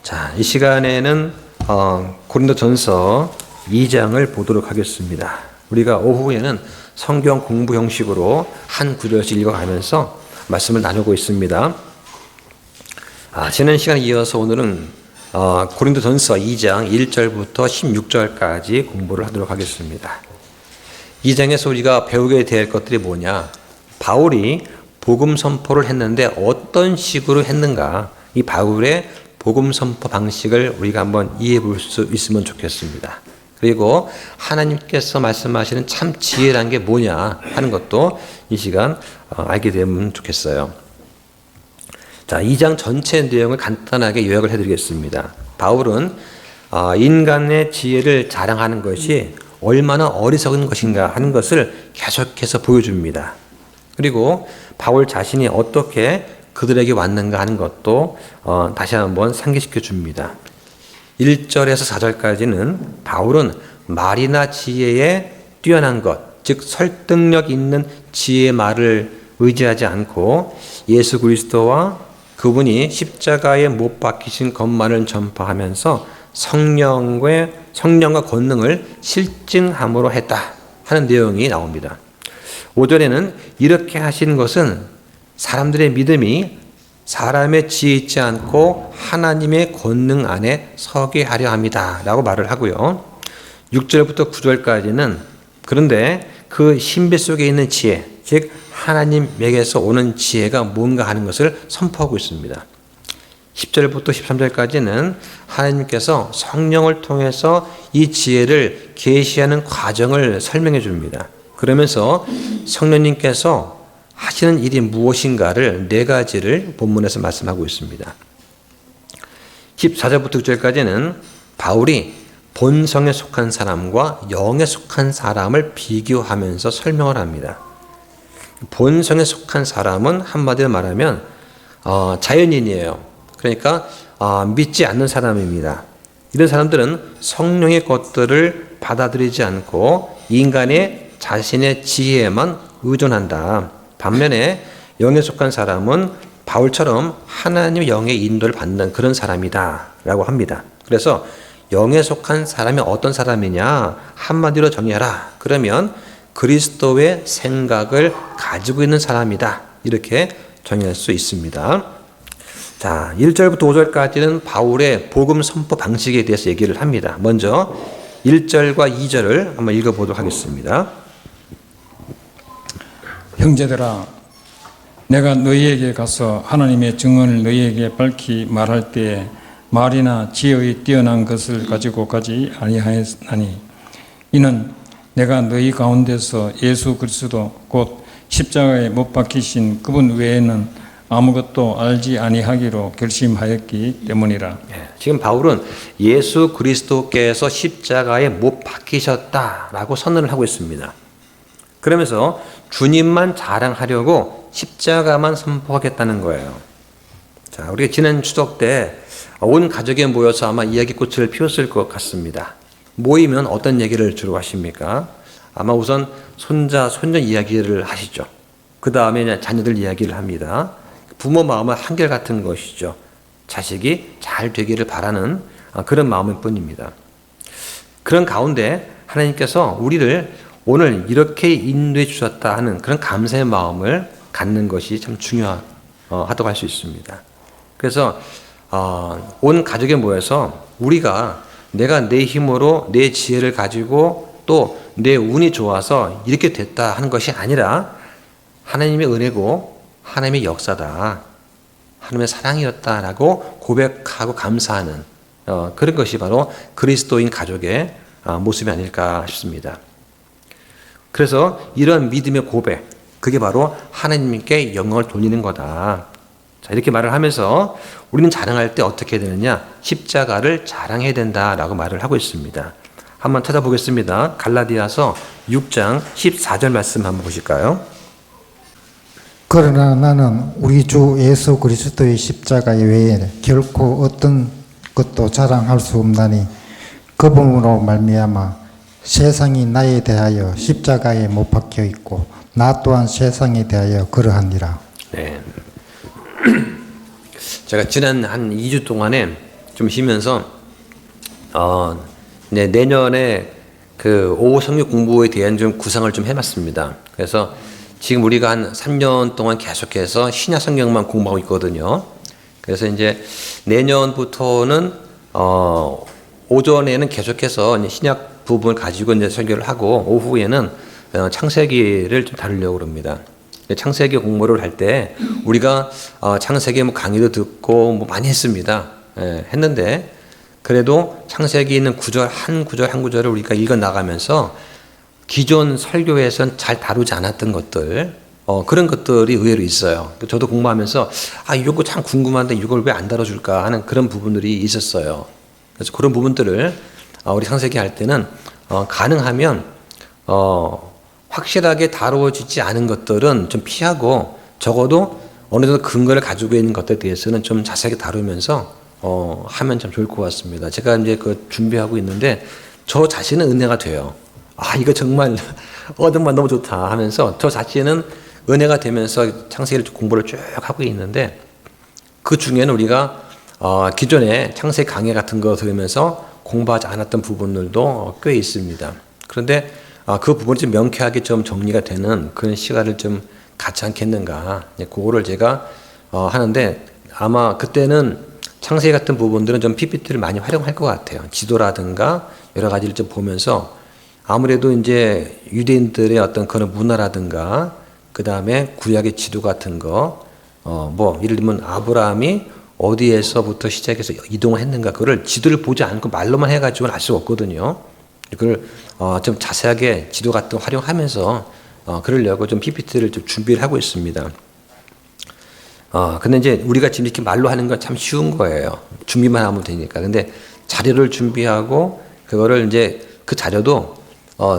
자, 이 시간에는 고린도전서 2장을 보도록 하겠습니다. 우리가 오후에는 성경 공부 형식으로 한 구절씩 읽어가면서 말씀을 나누고 있습니다. 지난 시간에 이어서 오늘은 고린도전서 2장 1절부터 16절까지 공부를 하도록 하겠습니다. 2장에서 우리가 배우게 될 것들이 뭐냐? 바울이 복음 선포를 했는데 어떤 식으로 했는가? 이 바울의 복음 선포 방식을 우리가 한번 이해해 볼 수 있으면 좋겠습니다. 그리고 하나님께서 말씀하시는 참 지혜란 게 뭐냐 하는 것도 이 시간 알게 되면 좋겠어요. 자, 2장 전체 내용을 간단하게 요약을 해드리겠습니다. 바울은 인간의 지혜를 자랑하는 것이 얼마나 어리석은 것인가 하는 것을 계속해서 보여줍니다. 그리고 바울 자신이 어떻게 그들에게 왔는가 하는 것도 다시 한번 상기시켜 줍니다. 1절에서 4절까지는 바울은 말이나 지혜에 뛰어난 것, 즉 설득력 있는 지혜의 말을 의지하지 않고 예수 그리스도와 그분이 십자가에 못 박히신 것만을 전파하면서 성령과 권능을 실증함으로 했다 하는 내용이 나옵니다. 5절에는 이렇게 하신 것은 사람들의 믿음이 사람의 지혜 있지 않고 하나님의 권능 안에 서게 하려 합니다 라고 말을 하고요. 6절부터 9절까지는 그런데 그 신비 속에 있는 지혜, 즉 하나님에게서 오는 지혜가 뭔가 하는 것을 선포하고 있습니다. 10절부터 13절까지는 하나님께서 성령을 통해서 이 지혜를 계시하는 과정을 설명해 줍니다. 그러면서 성령님께서 하시는 일이 무엇인가를 네 가지를 본문에서 말씀하고 있습니다. 14절부터 6절까지는 바울이 본성에 속한 사람과 영에 속한 사람을 비교하면서 설명을 합니다. 본성에 속한 사람은 한마디로 말하면 자연인이에요. 그러니까 믿지 않는 사람입니다. 이런 사람들은 성령의 것들을 받아들이지 않고 인간의 자신의 지혜에만 의존한다. 반면에 영에 속한 사람은 바울처럼 하나님의 영의 인도를 받는 그런 사람이다 라고 합니다. 그래서 영에 속한 사람이 어떤 사람이냐 한마디로 정의하라. 그러면 그리스도의 생각을 가지고 있는 사람이다. 이렇게 정의할 수 있습니다. 자, 1절부터 5절까지는 바울의 복음 선포 방식에 대해서 얘기를 합니다. 먼저 1절과 2절을 한번 읽어보도록 하겠습니다. 형제들아, 내가 너희에게 가서 하나님의 증언을 너희에게 밝히 말할 때에 말이나 지혜의 뛰어난 것을 가지고 가지 아니하였나니 이는 내가 너희 가운데서 예수 그리스도 곧 십자가에 못 박히신 그분 외에는 아무것도 알지 아니하기로 결심하였기 때문이라. 지금 바울은 예수 그리스도께서 십자가에 못 박히셨다라고 선언을 하고 있습니다. 그러면서 주님만 자랑하려고 십자가만 선포하겠다는 거예요. 자, 우리가 지난 추석 때 온 가족이 모여서 아마 이야기꽃을 피웠을 것 같습니다. 모이면 어떤 얘기를 주로 하십니까? 아마 우선 손자, 손녀 이야기를 하시죠. 그 다음에 자녀들 이야기를 합니다. 부모 마음은 한결같은 것이죠. 자식이 잘 되기를 바라는 그런 마음일 뿐입니다. 그런 가운데 하나님께서 우리를 오늘 이렇게 인도해 주셨다 하는 그런 감사의 마음을 갖는 것이 참 중요하다고 할 수 있습니다. 그래서 온 가족에 모여서 우리가 내가 내 힘으로 내 지혜를 가지고 또 내 운이 좋아서 이렇게 됐다 하는 것이 아니라 하나님의 은혜고 하나님의 역사다, 하나님의 사랑이었다라고 고백하고 감사하는 그런 것이 바로 그리스도인 가족의 모습이 아닐까 싶습니다. 그래서 이런 믿음의 고백, 그게 바로 하나님께 영광을 돌리는 거다. 자, 이렇게 말을 하면서 우리는 자랑할 때 어떻게 해야 되느냐? 십자가를 자랑해야 된다라고 말을 하고 있습니다. 한번 찾아보겠습니다. 갈라디아서 6장 14절 말씀 한번 보실까요? 그러나 나는 우리 주 예수 그리스도의 십자가 외에 결코 어떤 것도 자랑할 수 없나니 그분으로 말미암아 세상이 나에 대하여 십자가에 못 박혀 있고 나 또한 세상에 대하여 그러하니라. 네. 제가 지난 한 2주 동안에 좀 쉬면서 네, 내년에 그 오후 성경 공부에 대한 좀 구상을 좀 해봤습니다. 그래서 지금 우리가 한 3년 동안 계속해서 신약 성경만 공부하고 있거든요. 그래서 이제 내년부터는 오전에는 계속해서 이제 신약 부분을 가지고 이제 설교를 하고 오후에는 창세기를 좀 다루려고 합니다. 창세기 공부를 할 때 우리가 창세기 뭐 강의도 듣고 뭐 많이 했습니다. 예, 했는데 그래도 창세기 있는 구절 한 구절을 우리가 읽어 나가면서 기존 설교에선 잘 다루지 않았던 것들 그런 것들이 의외로 있어요. 저도 공부하면서 이거 참 궁금한데 이걸 왜 안 다뤄줄까 하는 그런 부분들이 있었어요. 그래서 그런 부분들을 우리 창세기 할 때는 가능하면 확실하게 다루어지지 않은 것들은 좀 피하고 적어도 어느 정도 근거를 가지고 있는 것들에 대해서는 좀 자세하게 다루면서 하면 참 좋을 것 같습니다. 제가 이제 그 준비하고 있는데 저 자신은 은혜가 돼요. 이거 정말 얻은만 너무 좋다 하면서 저 자신은 은혜가 되면서 창세기를 공부를 쭉 하고 있는데 그 중에는 우리가 기존에 창세기 강의 같은 거 들으면서 공부하지 않았던 부분들도 꽤 있습니다. 그런데 그 부분이 좀 명쾌하게 좀 정리가 되는 그런 시간을 좀 갖지 않겠는가. 그거를 제가 하는데 아마 그때는 창세기 같은 부분들은 좀 PPT를 많이 활용할 것 같아요. 지도라든가 여러 가지를 좀 보면서 아무래도 이제 유대인들의 어떤 그런 문화라든가 그 다음에 구약의 지도 같은 거, 예를 들면 아브라함이 어디에서부터 시작해서 이동을 했는가, 그거를 지도를 보지 않고 말로만 해가지고는 알 수가 없거든요. 그걸 좀 자세하게 지도 같은 거 활용하면서 그러려고 좀 PPT를 좀 준비를 하고 있습니다. 근데 이제 우리가 지금 이렇게 말로 하는 건 참 쉬운 거예요. 준비만 하면 되니까. 근데 자료를 준비하고 그거를 이제 그 자료도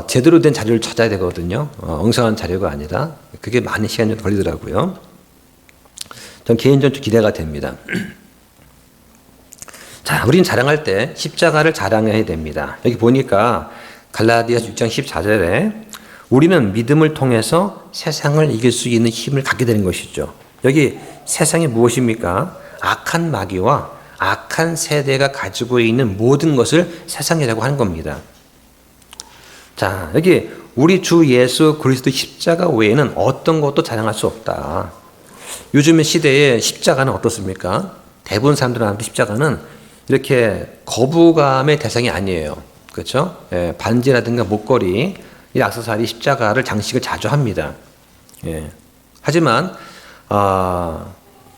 제대로 된 자료를 찾아야 되거든요. 엉성한 자료가 아니라. 그게 많은 시간이 좀 걸리더라고요. 전 개인적으로 좀 기대가 됩니다. 자, 우리는 자랑할 때 십자가를 자랑해야 됩니다. 여기 보니까 갈라디아서 6장 14절에 우리는 믿음을 통해서 세상을 이길 수 있는 힘을 갖게 되는 것이죠. 여기 세상이 무엇입니까? 악한 마귀와 악한 세대가 가지고 있는 모든 것을 세상이라고 하는 겁니다. 자, 여기 우리 주 예수 그리스도 십자가 외에는 어떤 것도 자랑할 수 없다. 요즘 시대에 십자가는 어떻습니까? 대부분 사람들한테 십자가는 이렇게 거부감의 대상이 아니에요. 그렇죠? 예, 반지라든가 목걸이, 이 액세서리 십자가를 장식을 자주 합니다. 예. 하지만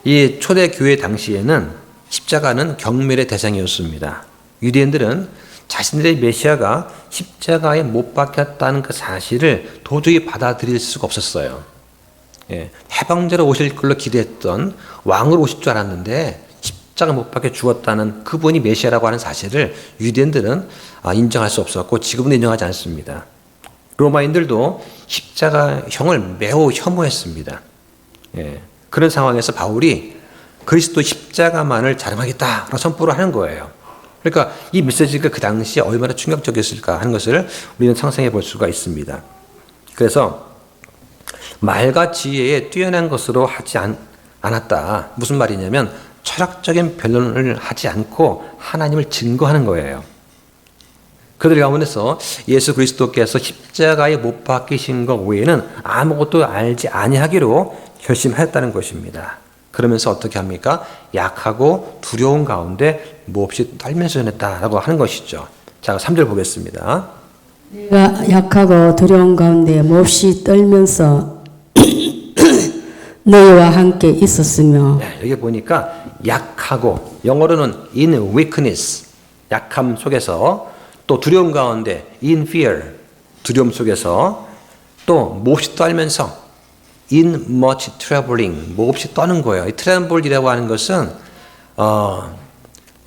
이 초대 교회 당시에는 십자가는 경멸의 대상이었습니다. 유대인들은 자신들의 메시아가 십자가에 못 박혔다는 그 사실을 도저히 받아들일 수가 없었어요. 예, 해방자로 오실 걸로 기대했던 왕으로 오실 줄 알았는데 십자가 못 박혀 죽었다는 그분이 메시아라고 하는 사실을 유대인들은 인정할 수 없었고 지금은 인정하지 않습니다. 로마인들도 십자가형을 매우 혐오했습니다. 예, 그런 상황에서 바울이 그리스도 십자가만을 자랑하겠다라고 선포를 하는 거예요. 그러니까 이 메시지가 그 당시에 얼마나 충격적이었을까 하는 것을 우리는 상상해 볼 수가 있습니다. 그래서 말과 지혜에 뛰어난 것으로 하지 않았다. 무슨 말이냐면 철학적인 변론을 하지 않고 하나님을 증거하는 거예요. 그들 가운데서 예수 그리스도께서 십자가에 못 박히신 것 외에는 아무것도 알지 아니하기로 결심하였다는 것입니다. 그러면서 어떻게 합니까? 약하고 두려운 가운데 몹시 떨면서 전했다라고 하는 것이죠. 자, 3절 보겠습니다. 내가 약하고 두려운 가운데 몹시 떨면서 너희와 함께 있었으며. 네, 여기 보니까 약하고 영어로는 in weakness, 약함 속에서 또 두려움 가운데 in fear, 두려움 속에서 또 몹시 떨면서 in much troubling, 몹시 떠는 거예요. 이 트렘블이라고 하는 것은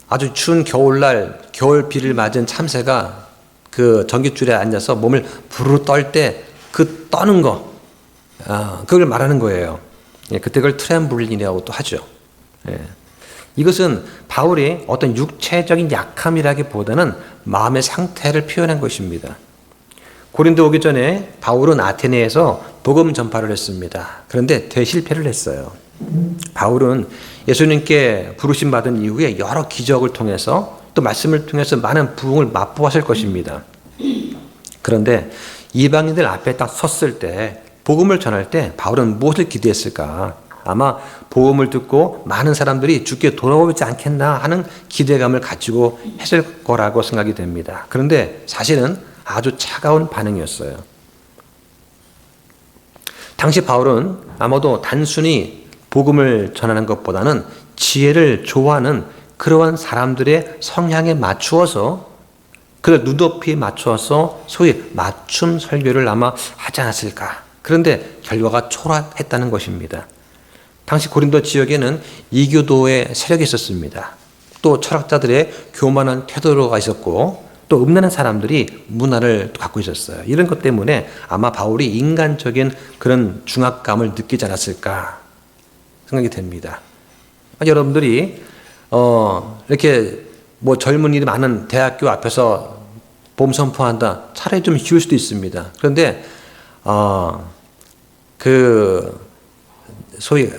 아주 추운 겨울날 겨울비를 맞은 참새가 그 전깃줄에 앉아서 몸을 부르르 떨 때 그 떠는 거, 그걸 말하는 거예요. 예, 그때 그걸 트렘블링이라고 또 하죠. 예. 이것은 바울이 어떤 육체적인 약함이라기보다는 마음의 상태를 표현한 것입니다. 고린도 오기 전에 바울은 아테네에서 복음 전파를 했습니다. 그런데 대실패를 했어요. 바울은 예수님께 부르심 받은 이후에 여러 기적을 통해서 또 말씀을 통해서 많은 부흥을 맛보았을 것입니다. 그런데 이방인들 앞에 딱 섰을 때 복음을 전할 때 바울은 무엇을 기대했을까? 아마 복음을 듣고 많은 사람들이 주께 돌아오지 않겠나 하는 기대감을 가지고 했을 거라고 생각이 됩니다. 그런데 사실은 아주 차가운 반응이었어요. 당시 바울은 아마도 단순히 복음을 전하는 것보다는 지혜를 좋아하는 그러한 사람들의 성향에 맞추어서 그걸 눈높이에 맞추어서 소위 맞춤 설교를 아마 하지 않았을까. 그런데 결과가 초라했다는 것입니다. 당시 고린도 지역에는 이교도의 세력이 있었습니다. 또 철학자들의 교만한 태도가 있었고 또 음란한 사람들이 문화를 갖고 있었어요. 이런 것 때문에 아마 바울이 인간적인 그런 중압감을 느끼지 않았을까 생각이 됩니다. 여러분들이 이렇게 뭐 젊은이들이 많은 대학교 앞에서 복음 선포한다. 차라리 좀 쉬울 수도 있습니다. 그런데 소위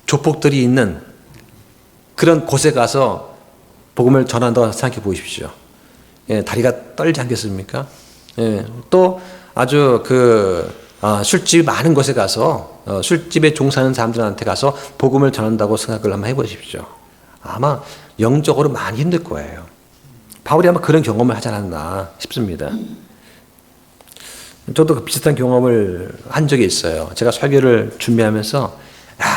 조폭들이 있는 그런 곳에 가서 복음을 전한다고 생각해 보십시오. 예, 다리가 떨지 않겠습니까? 예, 또 아주 술집 많은 곳에 가서 술집에 종사하는 사람들한테 가서 복음을 전한다고 생각을 한번 해보십시오. 아마 영적으로 많이 힘들 거예요. 바울이 아마 그런 경험을 하지 않았나 싶습니다. 저도 비슷한 경험을 한 적이 있어요. 제가 설교를 준비하면서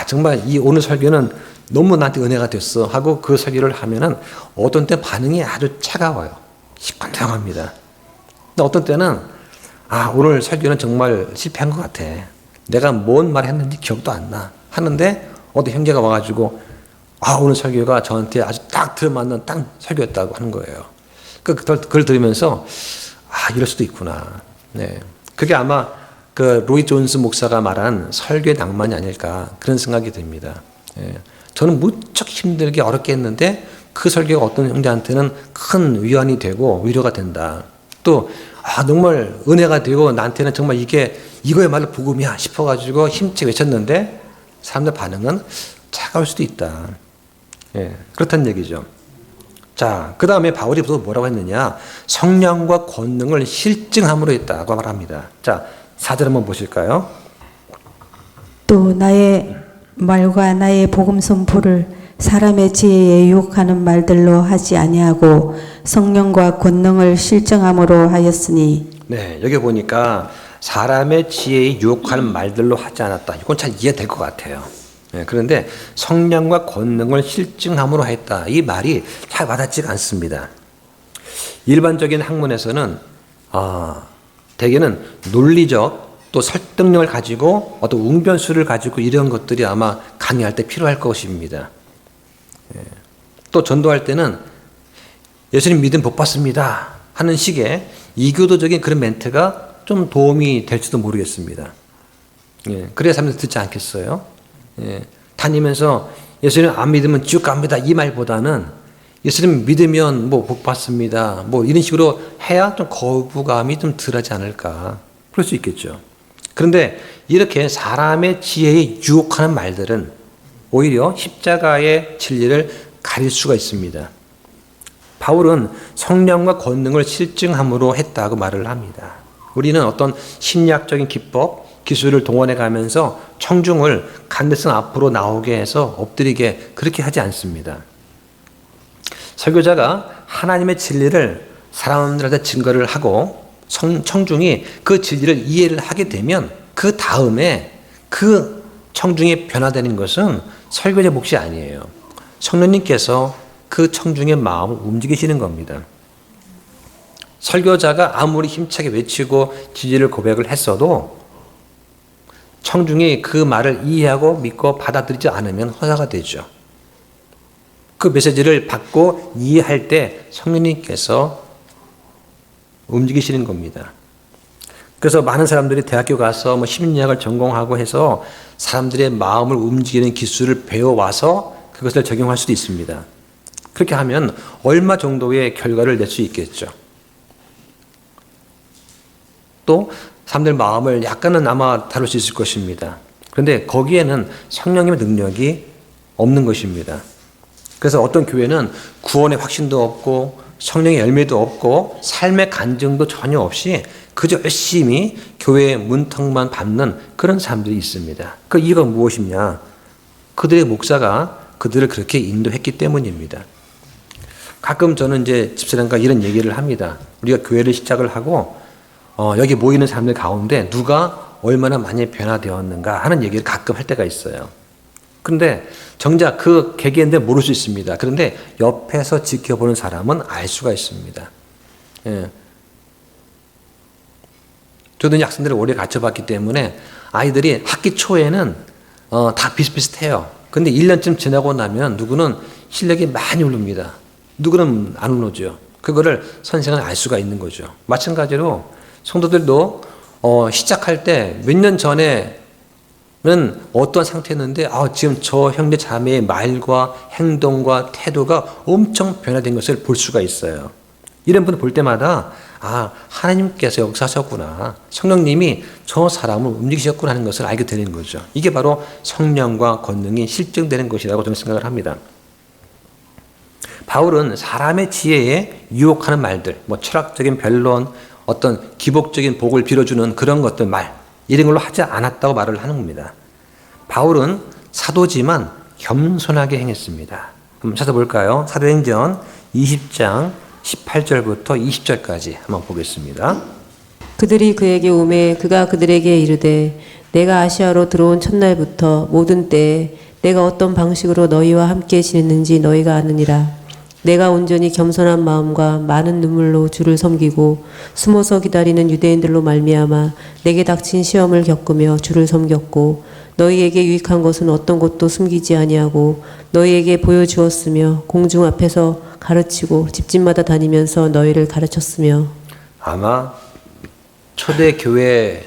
정말 이 오늘 설교는 너무 나한테 은혜가 됐어 하고 그 설교를 하면은 어떤 때 반응이 아주 차가워요. 시큰둥합니다. 근데 어떤 때는 오늘 설교는 정말 실패한 것 같아. 내가 뭔 말 했는지 기억도 안 나. 하는데 어떤 형제가 와가지고 오늘 설교가 저한테 아주 딱 들어맞는 딱 설교였다고 하는 거예요. 그걸 들으면서 이럴 수도 있구나. 네. 그게 아마 로이 존스 목사가 말한 설교의 낭만이 아닐까 그런 생각이 듭니다. 예. 저는 무척 힘들게 어렵게 했는데 그 설교가 어떤 형제한테는 큰 위안이 되고 위로가 된다. 또 정말 은혜가 되고 나한테는 정말 이거야말로 복음이야 싶어가지고 힘차게 외쳤는데 사람들 반응은 차가울 수도 있다. 예. 그렇다는 얘기죠. 자, 그 다음에 바울이 또 뭐라고 했느냐? 성령과 권능을 실증함으로 했다고 말합니다. 자, 4절 한번 보실까요? 또 나의 말과 나의 복음 선포를 사람의 지혜에 유혹하는 말들로 하지 아니하고 성령과 권능을 실증함으로 하였으니. 네, 여기 보니까 사람의 지혜에 유혹하는 말들로 하지 않았다. 이건 잘 이해될 것 같아요. 네, 그런데 성령과 권능을 실증함으로 했다. 이 말이 잘 와닿지가 않습니다. 일반적인 학문에서는 대개는 논리적 또 설득력을 가지고 어떤 웅변수를 가지고 이런 것들이 아마 강의할 때 필요할 것입니다. 또 전도할 때는 예수님 믿음 복 받습니다 하는 식의 이교도적인 그런 멘트가 좀 도움이 될지도 모르겠습니다. 그래야 사람들이 듣지 않겠어요? 다니면서 예수님 안 믿으면 지옥 갑니다 이 말보다는 예수님 믿으면 복 받습니다 이런 식으로 해야 좀 거부감이 좀 덜하지 않을까 그럴 수 있겠죠. 그런데 이렇게 사람의 지혜에 유혹하는 말들은 오히려 십자가의 진리를 가릴 수가 있습니다. 바울은 성령과 권능을 실증함으로 했다고 말을 합니다. 우리는 어떤 심리학적인 기법, 기술을 동원해 가면서 청중을 간대성 앞으로 나오게 해서 엎드리게 그렇게 하지 않습니다. 설교자가 하나님의 진리를 사람들한테 증거를 하고 청중이 그 진리를 이해를 하게 되면 그 다음에 그 청중이 변화되는 것은 설교자 몫이 아니에요. 성령님께서 그 청중의 마음을 움직이시는 겁니다. 설교자가 아무리 힘차게 외치고 진리를 고백을 했어도 청중이 그 말을 이해하고 믿고 받아들이지 않으면 허사가 되죠. 그 메시지를 받고 이해할 때 성령님께서 움직이시는 겁니다. 그래서 많은 사람들이 대학교 가서 심리학을 전공하고 해서 사람들의 마음을 움직이는 기술을 배워와서 그것을 적용할 수도 있습니다. 그렇게 하면 얼마 정도의 결과를 낼 수 있겠죠. 또 사람들 마음을 약간은 아마 다룰 수 있을 것입니다. 그런데 거기에는 성령님의 능력이 없는 것입니다. 그래서 어떤 교회는 구원의 확신도 없고 성령의 열매도 없고 삶의 간증도 전혀 없이 그저 열심히 교회의 문턱만 밟는 그런 사람들이 있습니다. 그 이유가 무엇이냐? 그들의 목사가 그들을 그렇게 인도했기 때문입니다. 가끔 저는 이제 집사람과 이런 얘기를 합니다. 우리가 교회를 시작을 하고 여기 모이는 사람들 가운데 누가 얼마나 많이 변화되었는가 하는 얘기를 가끔 할 때가 있어요. 그런데 정작 그 개개인들 모를 수 있습니다. 그런데 옆에서 지켜보는 사람은 알 수가 있습니다. 예. 저도 이제 학생들을 오래 가르쳐봤기 때문에 아이들이 학기 초에는 다 비슷비슷해요. 근데 1년쯤 지나고 나면 누구는 실력이 많이 오릅니다. 누구는 안 오르죠. 그거를 선생은 알 수가 있는 거죠. 마찬가지로 성도들도 시작할 때 몇 년 전에는 어떠한 상태였는데 지금 저 형제 자매의 말과 행동과 태도가 엄청 변화된 것을 볼 수가 있어요. 이런 분을 볼 때마다 하나님께서 역사하셨구나. 성령님이 저 사람을 움직이셨구나 하는 것을 알게 되는 거죠. 이게 바로 성령과 권능이 실증되는 것이라고 저는 생각을 합니다. 바울은 사람의 지혜에 유혹하는 말들, 철학적인 변론, 어떤 기복적인 복을 빌어주는 그런 것들 이런 걸로 하지 않았다고 말을 하는 겁니다. 바울은 사도지만 겸손하게 행했습니다. 한번 찾아볼까요? 사도행전 20장 18절부터 20절까지 한번 보겠습니다. 그들이 그에게 오매 그가 그들에게 이르되 내가 아시아로 들어온 첫날부터 모든 때에 내가 어떤 방식으로 너희와 함께 지냈는지 너희가 아느니라. 내가 온전히 겸손한 마음과 많은 눈물로 주를 섬기고 숨어서 기다리는 유대인들로 말미암아 내게 닥친 시험을 겪으며 주를 섬겼고 너희에게 유익한 것은 어떤 것도 숨기지 아니하고 너희에게 보여주었으며 공중 앞에서 가르치고 집집마다 다니면서 너희를 가르쳤으며. 아마 초대 교회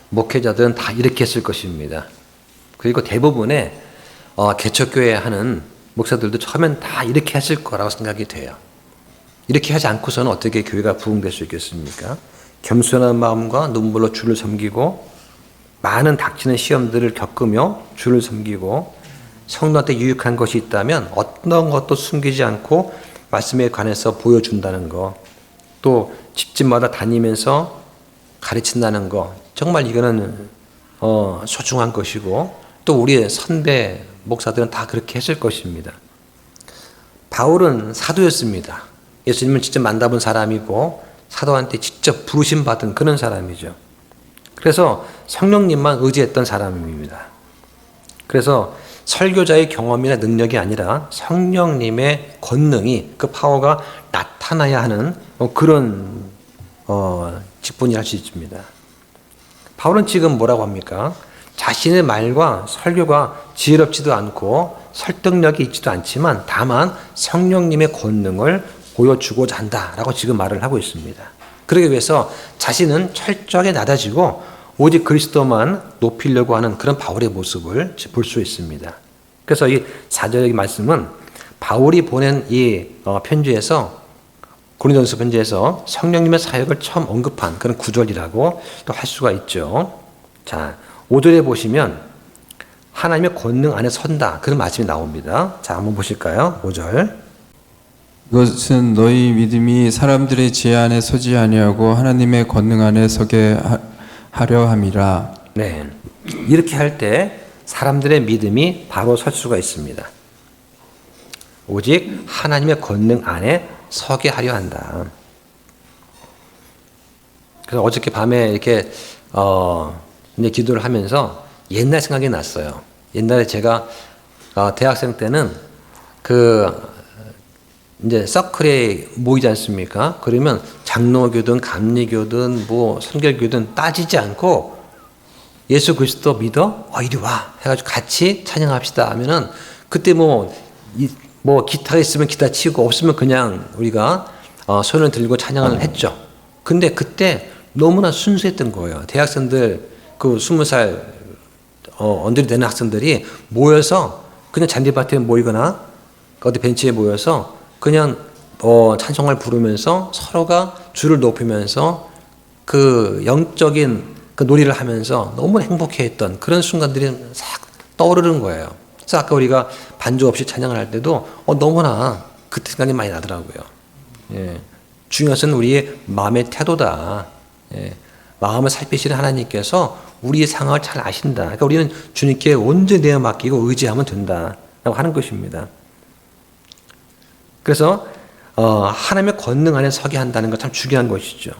목회자들은 다 이렇게 했을 것입니다. 그리고 대부분의 개척교회 하는 목사들도 처음엔 다 이렇게 했을 거라고 생각이 돼요. 이렇게 하지 않고서는 어떻게 교회가 부흥될 수 있겠습니까? 겸손한 마음과 눈물로 주를 섬기고 많은 닥치는 시험들을 겪으며 주를 섬기고 성도한테 유익한 것이 있다면 어떤 것도 숨기지 않고 말씀에 관해서 보여준다는 거, 또 집집마다 다니면서 가르친다는 거, 정말 이거는 소중한 것이고 또 우리의 선배 목사들은 다 그렇게 했을 것입니다. 바울은 사도였습니다. 예수님을 직접 만나본 사람이고 사도한테 직접 부르심 받은 그런 사람이죠. 그래서 성령님만 의지했던 사람입니다. 그래서 설교자의 경험이나 능력이 아니라 성령님의 권능이, 그 파워가 나타나야 하는 그런 직분이 할 수 있습니다. 바울은 지금 뭐라고 합니까? 자신의 말과 설교가 지혜롭지도 않고 설득력이 있지도 않지만 다만 성령님의 권능을 보여주고자 한다라고 지금 말을 하고 있습니다. 그러기 위해서 자신은 철저하게 낮아지고 오직 그리스도만 높이려고 하는 그런 바울의 모습을 볼 수 있습니다. 그래서 이 4절의 말씀은 바울이 보낸 이 편지에서, 고린도전서 편지에서 성령님의 사역을 처음 언급한 그런 구절이라고 또 할 수가 있죠. 자, 5절에 보시면 하나님의 권능 안에 선다, 그런 말씀이 나옵니다. 자, 한번 보실까요? 5절. 이것은 너희 믿음이 사람들의 지혜 안에 서지 아니하고 하나님의 권능 안에 서게 하려 함이라. 네, 이렇게 할 때 사람들의 믿음이 바로 설 수가 있습니다. 오직 하나님의 권능 안에 서게 하려 한다. 그래서 어저께 밤에 이렇게 이제 기도를 하면서 옛날 생각이 났어요. 옛날에 제가 대학생 때는 이제 서클에 모이지 않습니까? 그러면 장로교든 감리교든 선결교든 따지지 않고 예수 그리스도 믿어? 이리 와 해가지고 같이 찬양합시다 하면은 그때 기타가 있으면 기타 치고 없으면 그냥 우리가 손을 들고 찬양을 했죠. 근데 그때 너무나 순수했던 거예요. 대학생들 20살 언들이 되는 학생들이 모여서 그냥 잔디밭에 모이거나 어디 벤치에 모여서 그냥 찬송을 부르면서 서로가 주를 높이면서 그 영적인 그 놀이를 하면서 너무 행복해했던 그런 순간들이 싹 떠오르는 거예요. 그래서 아까 우리가 반주 없이 찬양을 할 때도 너무나 그때 생각이 많이 나더라고요. 예. 중요한 것은 우리의 마음의 태도다. 예. 마음을 살피시는 하나님께서 우리의 상황을 잘 아신다. 그러니까 우리는 주님께 온전히 내어 맡기고 의지하면 된다라고 하는 것입니다. 그래서 하나님의 권능 안에 서게 한다는 것 참 중요한 것이죠.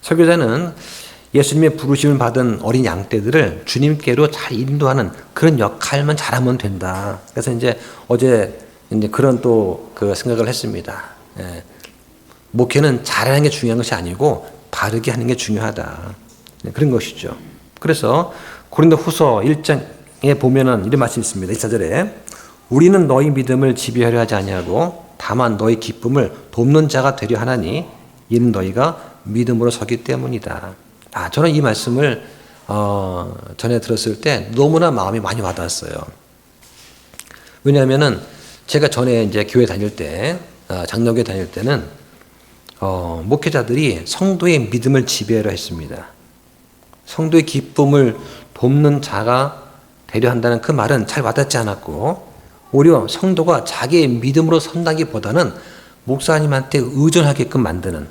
설교자는 예수님의 부르심을 받은 어린 양떼들을 주님께로 잘 인도하는 그런 역할만 잘하면 된다. 그래서 이제 어제 이제 그런 또 그 생각을 했습니다. 예. 목회는 잘하는 게 중요한 것이 아니고 바르게 하는 게 중요하다. 네, 그런 것이죠. 그래서 고린도후서 1장에 보면은 이런 말씀이 있습니다. 2절에 우리는 너희 믿음을 지배하려 하지 아니하고 다만 너희 기쁨을 돕는 자가 되려 하나니 이는 너희가 믿음으로 서기 때문이다. 저는 이 말씀을 전에 들었을 때 너무나 마음이 많이 와닿았어요. 왜냐하면은 제가 전에 이제 교회 다닐 때, 장로교회 다닐 때는 목회자들이 성도의 믿음을 지배하려 했습니다. 성도의 기쁨을 돕는 자가 되려 한다는 그 말은 잘 와닿지 않았고, 오히려 성도가 자기의 믿음으로 선다기보다는 목사님한테 의존하게끔 만드는,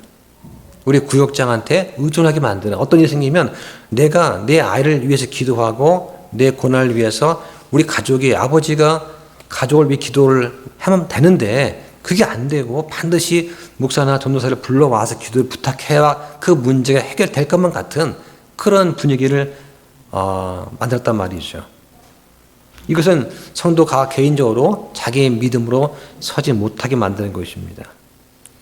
우리 구역장한테 의존하게 만드는, 어떤 일이 생기면 내가 내 아이를 위해서 기도하고 내 고난을 위해서 우리 가족이 아버지가 가족을 위해 기도를 하면 되는데 그게 안 되고 반드시 목사나 전도사를 불러와서 기도를 부탁해야 그 문제가 해결될 것만 같은 그런 분위기를 만들었단 말이죠. 이것은 성도가 개인적으로 자기의 믿음으로 서지 못하게 만드는 것입니다.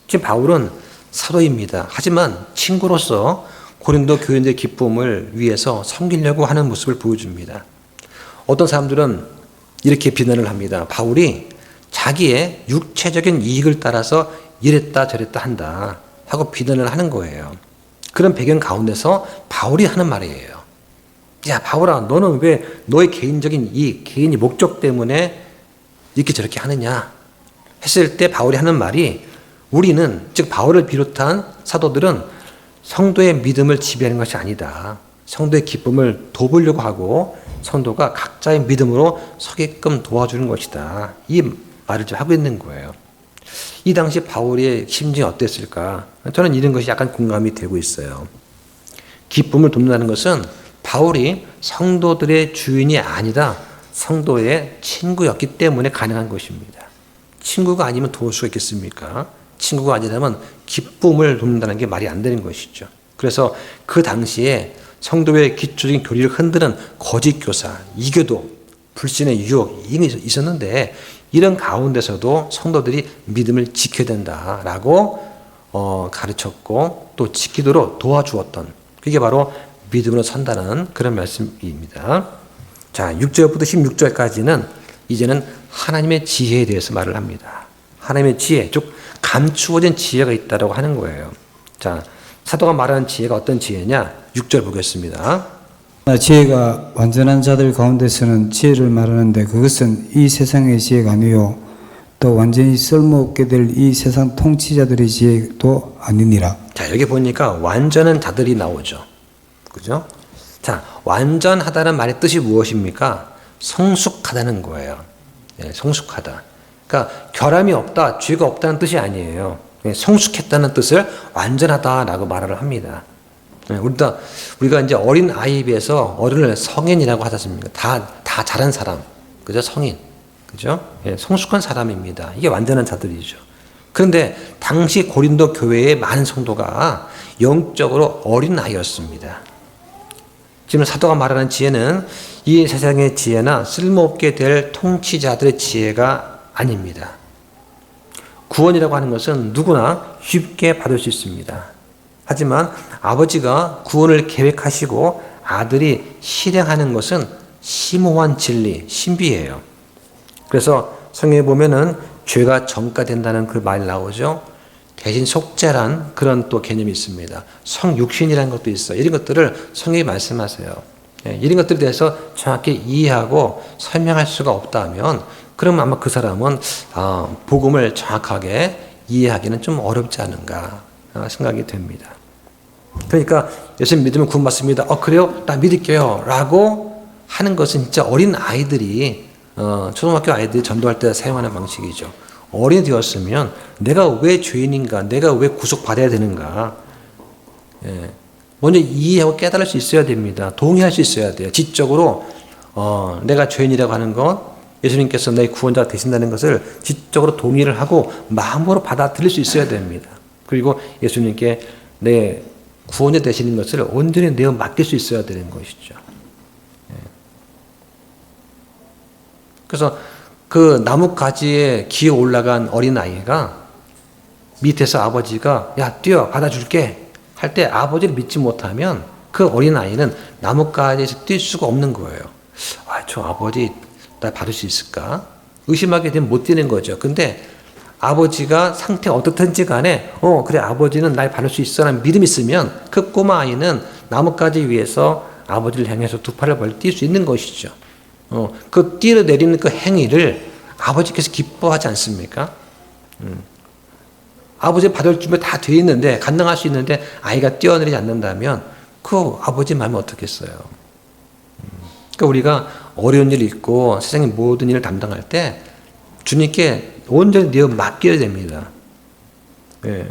지금 바울은 사도입니다. 하지만 친구로서 고린도 교인들의 기쁨을 위해서 섬기려고 하는 모습을 보여줍니다. 어떤 사람들은 이렇게 비난을 합니다. 바울이 자기의 육체적인 이익을 따라서 이랬다 저랬다 한다 하고 비난을 하는 거예요. 그런 배경 가운데서 바울이 하는 말이에요. 야, 바울아, 너는 왜 너의 개인적인 이익, 개인의 목적 때문에 이렇게 저렇게 하느냐 했을 때 바울이 하는 말이, 우리는, 즉 바울을 비롯한 사도들은 성도의 믿음을 지배하는 것이 아니다. 성도의 기쁨을 돕으려고 하고 성도가 각자의 믿음으로 서게끔 도와주는 것이다. 이 말을 좀 하고 있는 거예요. 이 당시 바울의 심정이 어땠을까? 저는 이런 것이 약간 공감이 되고 있어요. 기쁨을 돕는다는 것은 바울이 성도들의 주인이 아니라 성도의 친구였기 때문에 가능한 것입니다. 친구가 아니면 도울 수가 있겠습니까? 친구가 아니라면 기쁨을 돕는다는 게 말이 안 되는 것이죠. 그래서 그 당시에 성도의 기초적인 교리를 흔드는 거짓 교사, 이교도, 불신의 유혹 이게 있었는데 이런 가운데서도 성도들이 믿음을 지켜야 된다라고 가르쳤고 또 지키도록 도와주었던, 그게 바로 믿음으로 선다는 그런 말씀입니다. 자, 6절부터 16절까지는 이제는 하나님의 지혜에 대해서 말을 합니다. 하나님의 지혜, 즉 감추어진 지혜가 있다고 하는 거예요. 자, 사도가 말하는 지혜가 어떤 지혜냐? 6절 보겠습니다. 지혜가 완전한 자들 가운데서는 지혜를 말하는데 그것은 이 세상의 지혜가 아니요 또 완전히 쓸모없게 될 이 세상 통치자들의 지혜도 아니니라. 자, 여기 보니까 완전한 자들이 나오죠. 그죠? 자, 완전하다는 말의 뜻이 무엇입니까? 성숙하다는 거예요. 네, 성숙하다. 그러니까 결함이 없다, 죄가 없다는 뜻이 아니에요. 성숙했다는 뜻을 완전하다라고 말을 합니다. 우리가 이제 어린 아이에 비해서 어른을 성인이라고 하지 않습니까? 다 자란 사람, 그죠? 성인, 그죠? 예, 성숙한 사람입니다. 이게 완전한 자들이죠. 그런데 당시 고린도 교회의 많은 성도가 영적으로 어린 아이였습니다. 지금 사도가 말하는 지혜는 이 세상의 지혜나 쓸모없게 될 통치자들의 지혜가 아닙니다. 구원이라고 하는 것은 누구나 쉽게 받을 수 있습니다. 하지만 아버지가 구원을 계획하시고 아들이 실행하는 것은 심오한 진리, 신비예요. 그래서 성경에 보면은 죄가 전가된다는 그 말 나오죠. 대신 속죄란 그런 또 개념이 있습니다. 성육신이라는 것도 있어요. 이런 것들을 성경이 말씀하세요. 이런 것들에 대해서 정확히 이해하고 설명할 수가 없다면 그러면 아마 그 사람은 복음을 정확하게 이해하기는 좀 어렵지 않은가 생각이 됩니다. 그러니까 예수님 믿으면 구원받습니다. 그래요? 나 믿을게요. 라고 하는 것은 진짜 어린 아이들이 초등학교 아이들이 전도할 때 사용하는 방식이죠. 어린이 되었으면 내가 왜 죄인인가? 내가 왜 구속받아야 되는가? 예. 먼저 이해하고 깨달을 수 있어야 됩니다. 동의할 수 있어야 돼요. 지적으로 내가 죄인이라고 하는 것, 예수님께서 내 구원자가 되신다는 것을 지적으로 동의를 하고 마음으로 받아들일 수 있어야 됩니다. 그리고 예수님께 내 구원자 되시는 것을 온전히 내어 맡길 수 있어야 되는 것이죠. 예. 그래서 그 나뭇가지에 기어 올라간 어린아이가 밑에서 아버지가 야 뛰어 받아줄게 할 때 아버지를 믿지 못하면 그 어린아이는 나뭇가지에서 뛸 수가 없는 거예요. 저 아버지 나 받을 수 있을까? 의심하게 되면 못 뛰는 거죠. 근데 아버지가 상태가 어떻든지 간에 그래 아버지는 날 받을 수 있어 라는 믿음이 있으면 그 꼬마 아이는 나뭇가지 위에서 아버지를 향해서 두 팔을 벌려 뛸 수 있는 것이죠. 그 뛰어내리는 그 행위를 아버지께서 기뻐하지 않습니까? 아버지 받을 준비 다 돼 있는데 감당할 수 있는데 아이가 뛰어내리지 않는다면 그 아버지 마음이 어떻겠어요? 그러니까 우리가 어려운 일이 있고 세상의 모든 일을 담당할 때 주님께 온전히 내어 맡겨야 됩니다. 예.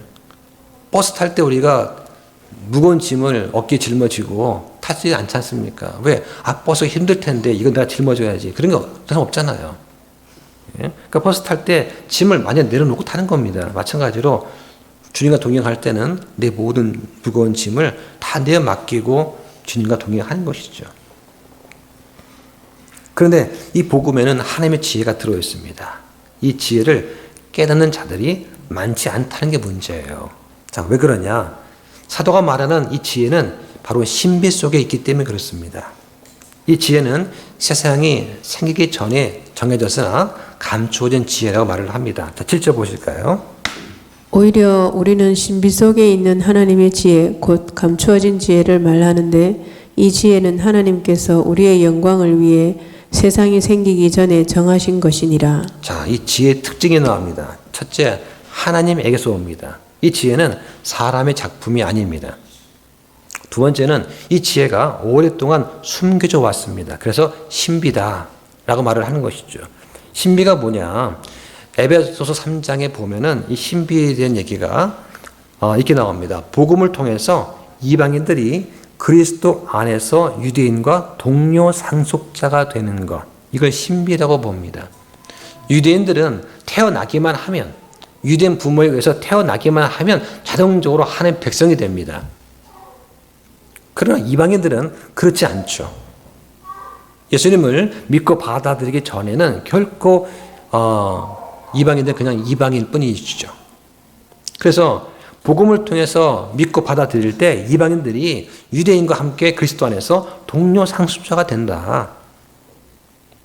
버스 탈 때 우리가 무거운 짐을 어깨에 짊어지고 타지 않지 않습니까? 왜? 버스가 힘들 텐데 이건 내가 짊어져야지. 그런 게 없잖아요. 예? 그러니까 버스 탈 때 짐을 많이 내려놓고 타는 겁니다. 마찬가지로 주님과 동행할 때는 내 모든 무거운 짐을 다 내어 맡기고 주님과 동행하는 것이죠. 그런데 이 복음에는 하나님의 지혜가 들어 있습니다. 이 지혜를 깨닫는 자들이 많지 않다는 게 문제예요. 자, 왜 그러냐? 사도가 말하는 이 지혜는 바로 신비 속에 있기 때문에 그렇습니다. 이 지혜는 세상이 생기기 전에 정해져서 감추어진 지혜라고 말을 합니다. 자, 7절 보실까요? 오히려 우리는 신비 속에 있는 하나님의 지혜, 곧 감추어진 지혜를 말하는데 이 지혜는 하나님께서 우리의 영광을 위해 세상이 생기기 전에 정하신 것이니라. 자, 이 지혜의 특징이 나옵니다. 첫째, 하나님에게서 옵니다. 이 지혜는 사람의 작품이 아닙니다. 두 번째는 이 지혜가 오랫동안 숨겨져 왔습니다. 그래서 신비다라고 말을 하는 것이죠. 신비가 뭐냐? 에베소서 3장에 보면은 이 신비에 대한 얘기가 이렇게 나옵니다. 복음을 통해서 이방인들이 그리스도 안에서 유대인과 동료 상속자가 되는 것, 이걸 신비라고 봅니다. 유대인들은 태어나기만 하면, 유대인 부모에 의해서 태어나기만 하면 자동적으로 하나님의 백성이 됩니다. 그러나 이방인들은 그렇지 않죠. 예수님을 믿고 받아들이기 전에는 결코 이방인들은 그냥 이방인일 뿐이죠. 그래서 복음을 통해서 믿고 받아들일 때 이방인들이 유대인과 함께 그리스도 안에서 동료 상속자가 된다.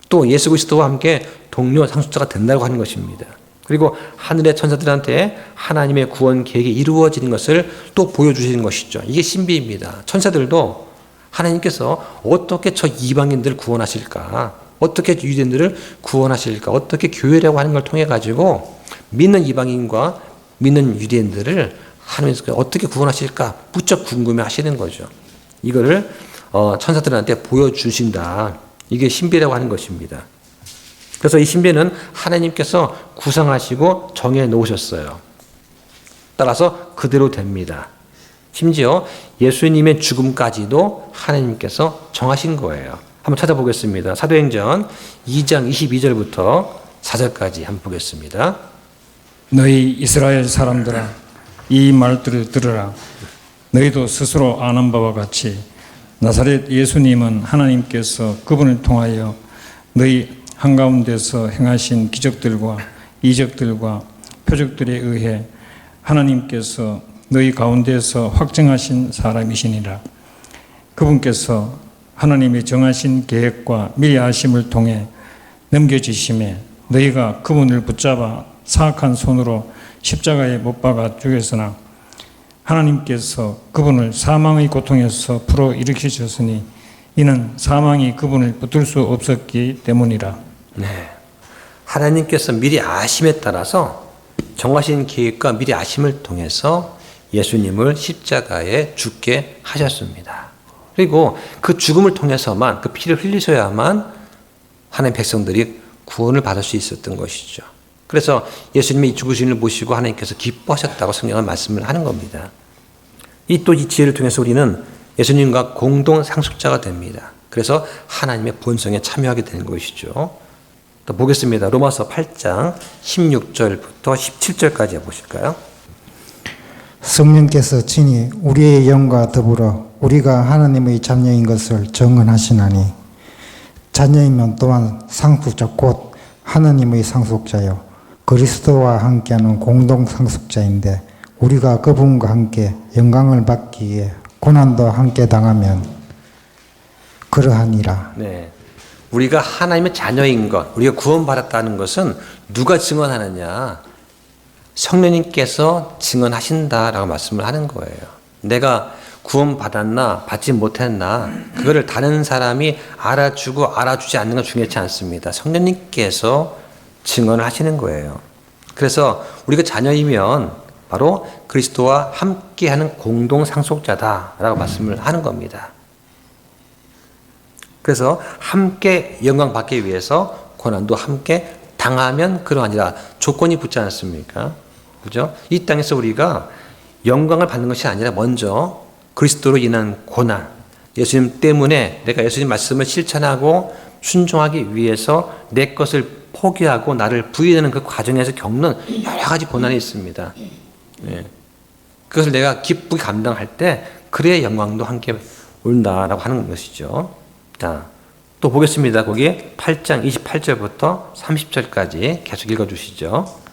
또 예수 그리스도와 함께 동료 상속자가 된다고 하는 것입니다. 그리고 하늘의 천사들한테 하나님의 구원 계획이 이루어지는 것을 또 보여주시는 것이죠. 이게 신비입니다. 천사들도 하나님께서 어떻게 저 이방인들을 구원하실까? 어떻게 유대인들을 구원하실까? 어떻게 교회라고 하는 걸 통해 가지고 믿는 이방인과 믿는 유대인들을 하나님께서 어떻게 구원하실까? 무척 궁금해 하시는 거죠. 이거를 천사들한테 보여주신다. 이게 신비라고 하는 것입니다. 그래서 이 신비는 하나님께서 구상하시고 정해 놓으셨어요. 따라서 그대로 됩니다. 심지어 예수님의 죽음까지도 하나님께서 정하신 거예요. 한번 찾아보겠습니다. 사도행전 2장 22절부터 4절까지 한번 보겠습니다. 너희 이스라엘 사람들아 이 말들을 들으라. 너희도 스스로 아는 바와 같이 나사렛 예수님은 하나님께서 그분을 통하여 너희 한가운데서 행하신 기적들과 이적들과 표적들에 의해 하나님께서 너희 가운데서 확정하신 사람이시니라. 그분께서 하나님이 정하신 계획과 미리 아심을 통해 넘겨지심에 너희가 그분을 붙잡아 사악한 손으로 십자가에 못 박아 죽였으나 하나님께서 그분을 사망의 고통에서 풀어 일으키셨으니 이는 사망이 그분을 붙들 수 없었기 때문이라. 네, 하나님께서 미리 아심에 따라서 정하신 계획과 미리 아심을 통해서 예수님을 십자가에 죽게 하셨습니다. 그리고 그 죽음을 통해서만, 그 피를 흘리셔야만 하나님 백성들이 구원을 받을 수 있었던 것이죠. 그래서 예수님의 이 죽으심을 보시고 하나님께서 기뻐하셨다고 성경은 말씀을 하는 겁니다. 이 지혜를 통해서 우리는 예수님과 공동 상속자가 됩니다. 그래서 하나님의 본성에 참여하게 되는 것이죠. 또 보겠습니다. 로마서 8장 16절부터 17절까지 보실까요? 성령께서 친히 우리의 영과 더불어 우리가 하나님의 자녀인 것을 증언하시나니 자녀이면 또한 상속자 곧 하나님의 상속자요 그리스도와 함께하는 공동 상속자인데 우리가 그분과 함께 영광을 받기 위해 고난도 함께 당하면 그러하니라. 네. 우리가 하나님의 자녀인 것, 우리가 구원받았다는 것은 누가 증언하느냐? 성령님께서 증언하신다라고 말씀을 하는 거예요. 내가 구원받았나 받지 못했나 그거를 다른 사람이 알아주고 알아주지 않는 건 중요치 않습니다. 성령님께서 증언을 하시는 거예요. 그래서 우리가 자녀이면 바로 그리스도와 함께하는 공동 상속자다라고 말씀을 하는 겁니다. 그래서 함께 영광 받기 위해서 고난도 함께 당하면 그러하니라 조건이 붙지 않습니까? 그죠? 이 땅에서 우리가 영광을 받는 것이 아니라 먼저 그리스도로 인한 고난, 예수님 때문에 내가 예수님 말씀을 실천하고 순종하기 위해서 내 것을 포기하고 나를 부인하는 그 과정에서 겪는 여러 가지 고난이 있습니다. 예. 그것을 내가 기쁘게 감당할 때 그래야 영광도 함께 온다라고 하는 것이죠. 자, 또 보겠습니다. 거기 8장 28절부터 30절까지 계속 읽어주시죠.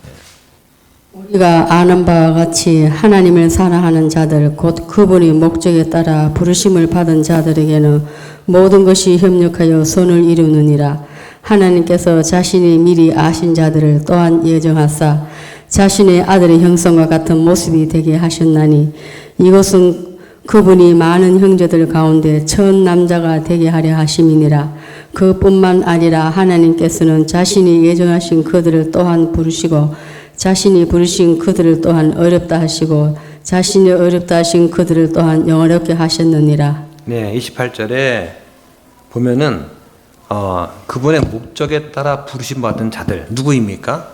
우리가 아는 바와 같이 하나님을 사랑하는 자들 곧 그분의 목적에 따라 부르심을 받은 자들에게는 모든 것이 협력하여 선을 이루느니라. 하나님께서 자신이 미리 아신 자들을 또한 예정하사 자신의 아들의 형성과 같은 모습이 되게 하셨나니 이것은 그분이 많은 형제들 가운데 첫 남자가 되게 하려 하심이니라. 그뿐만 아니라 하나님께서는 자신이 예정하신 그들을 또한 부르시고 자신이 부르신 그들을 또한 어렵다 하시고 자신이 어렵다 하신 그들을 또한 영어롭게 하셨느니라. 네, 28절에 보면은 그분의 목적에 따라 부르심 받은 자들 누구입니까?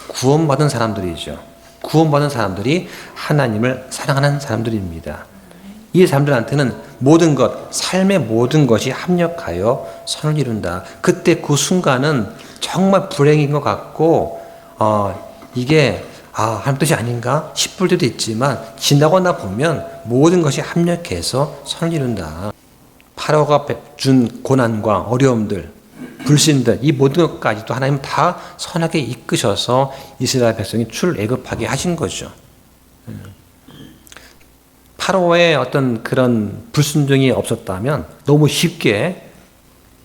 구원받은 사람들이죠. 구원받은 사람들이 하나님을 사랑하는 사람들입니다. 이 사람들한테는 모든 것, 삶의 모든 것이 합력하여 선을 이룬다. 그때 그 순간은 정말 불행인 것 같고 이게 하나님 뜻이 아닌가 싶을 때도 있지만 지나고 나 보면 모든 것이 합력해서 선을 이룬다. 파라오가 준 고난과 어려움들, 불신들 이 모든 것까지도 하나님 다 선하게 이끄셔서 이스라엘 백성이 출애굽하게 하신 거죠. 파라오의 어떤 그런 불순종이 없었다면 너무 쉽게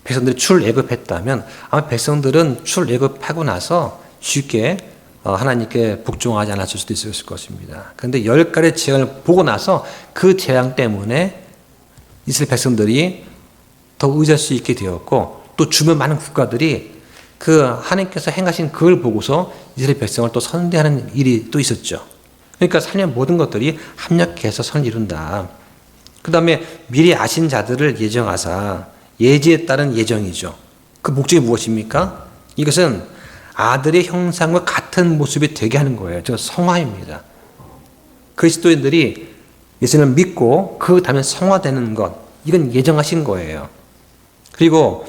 백성들이 출애굽했다면 아마 백성들은 출애굽하고 나서 쉽게 하나님께 복종하지 않았을 수도 있을 것입니다. 그런데 10가지 재앙을 보고 나서 그 재앙 때문에 이스라엘 백성들이 더 의지할 수 있게 되었고 또 주변 많은 국가들이 그 하나님께서 행하신 그걸 보고서 이스라엘 백성을 또 선대하는 일이 또 있었죠. 그러니까 삶의 모든 것들이 합력해서 선을 이룬다. 그 다음에 미리 아신 자들을 예정하사 예지에 따른 예정이죠. 그 목적이 무엇입니까? 이것은 아들의 형상과 같은 모습이 되게 하는 거예요. 저 성화입니다. 그리스도인들이 예수님을 믿고 그 다음에 성화되는 것, 이건 예정하신 거예요. 그리고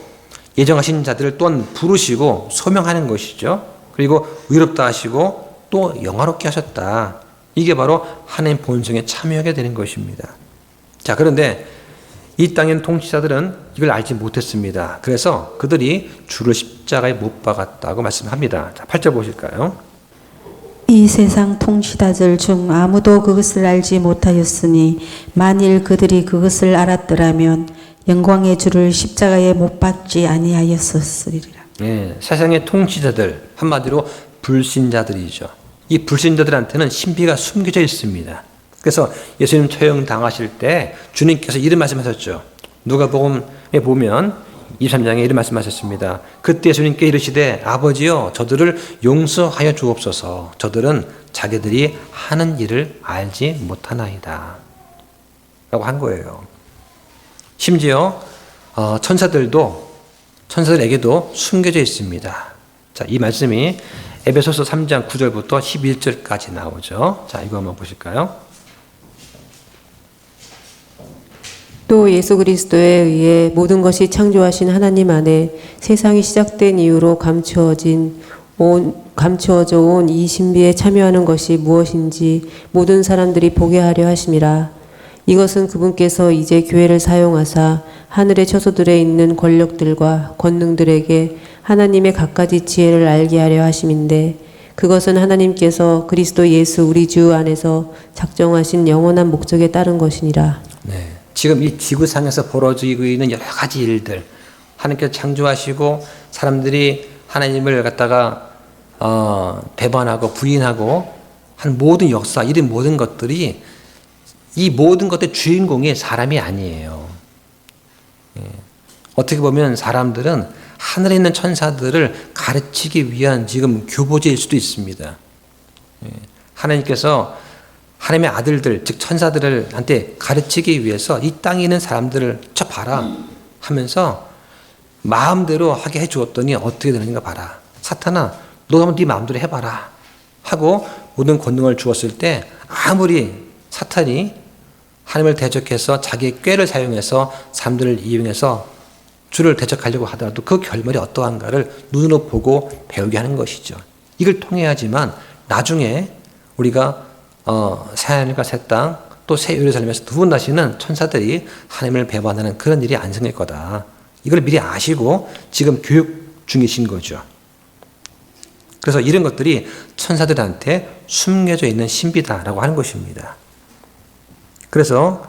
예정하신 자들을 또한 부르시고 소명하는 것이죠. 그리고 의롭다 하시고 또 영화롭게 하셨다. 이게 바로 하나님 본성에 참여하게 되는 것입니다. 자, 그런데 이 땅의 통치자들은 이걸 알지 못했습니다. 그래서 그들이 주를 십자가에 못 박았다고 말씀합니다. 자, 8절 보실까요? 이 세상 통치자들 중 아무도 그것을 알지 못하였으니 만일 그들이 그것을 알았더라면 영광의 주를 십자가에 못 박지 아니하였으리라. 네, 세상의 통치자들 한마디로 불신자들이죠. 이 불신자들한테는 신비가 숨겨져 있습니다. 그래서 예수님 처형 당하실 때 주님께서 이런 말씀하셨죠. 누가복음에 보면 23장에 이런 말씀하셨습니다. 그때 예수님께 이르시되 아버지여 저들을 용서하여 주옵소서. 저들은 자기들이 하는 일을 알지 못하나이다 라고 한 거예요. 심지어 천사들에게도 숨겨져 있습니다. 자, 이 말씀이 에베소서 3장 9절부터 11절까지 나오죠. 자, 이거 한번 보실까요? 또 예수 그리스도에 의해 모든 것이 창조하신 하나님 안에 세상이 시작된 이후로 감추어져 온 이 신비에 참여하는 것이 무엇인지 모든 사람들이 보게 하려 하심이라. 이것은 그분께서 이제 교회를 사용하사 하늘의 처소들에 있는 권력들과 권능들에게 하나님의 갖가지 지혜를 알게 하려 하심인데, 그것은 하나님께서 그리스도 예수 우리 주 안에서 작정하신 영원한 목적에 따른 것이니라. 네. 지금 이 지구상에서 벌어지고 있는 여러 가지 일들, 하나님께서 창조하시고 사람들이 하나님을 갖다가 배반하고 부인하고 한 모든 역사, 이런 모든 것들이, 이 모든 것의 주인공이 사람이 아니에요. 어떻게 보면 사람들은 하늘에 있는 천사들을 가르치기 위한 지금 교보제일 수도 있습니다. 하나님께서 하나님의 아들들, 즉 천사들한테 가르치기 위해서 이 땅에 있는 사람들을 봐라 하면서 마음대로 하게 해주었더니 어떻게 되는가 봐라. 사탄아, 너 한번 네 마음대로 해봐라 하고 모든 권능을 주었을 때, 아무리 사탄이 하나님을 대적해서 자기의 꾀를 사용해서 사람들을 이용해서 주를 대적하려고 하더라도 그 결말이 어떠한가를 눈으로 보고 배우게 하는 것이죠. 이걸 통해야지만 나중에 우리가 새 하늘과 새 땅, 또 새 예루살렘에서 두 번 다시는 천사들이 하나님을 배반하는 그런 일이 안 생길 거다. 이걸 미리 아시고 지금 교육 중이신 거죠. 그래서 이런 것들이 천사들한테 숨겨져 있는 신비다라고 하는 것입니다. 그래서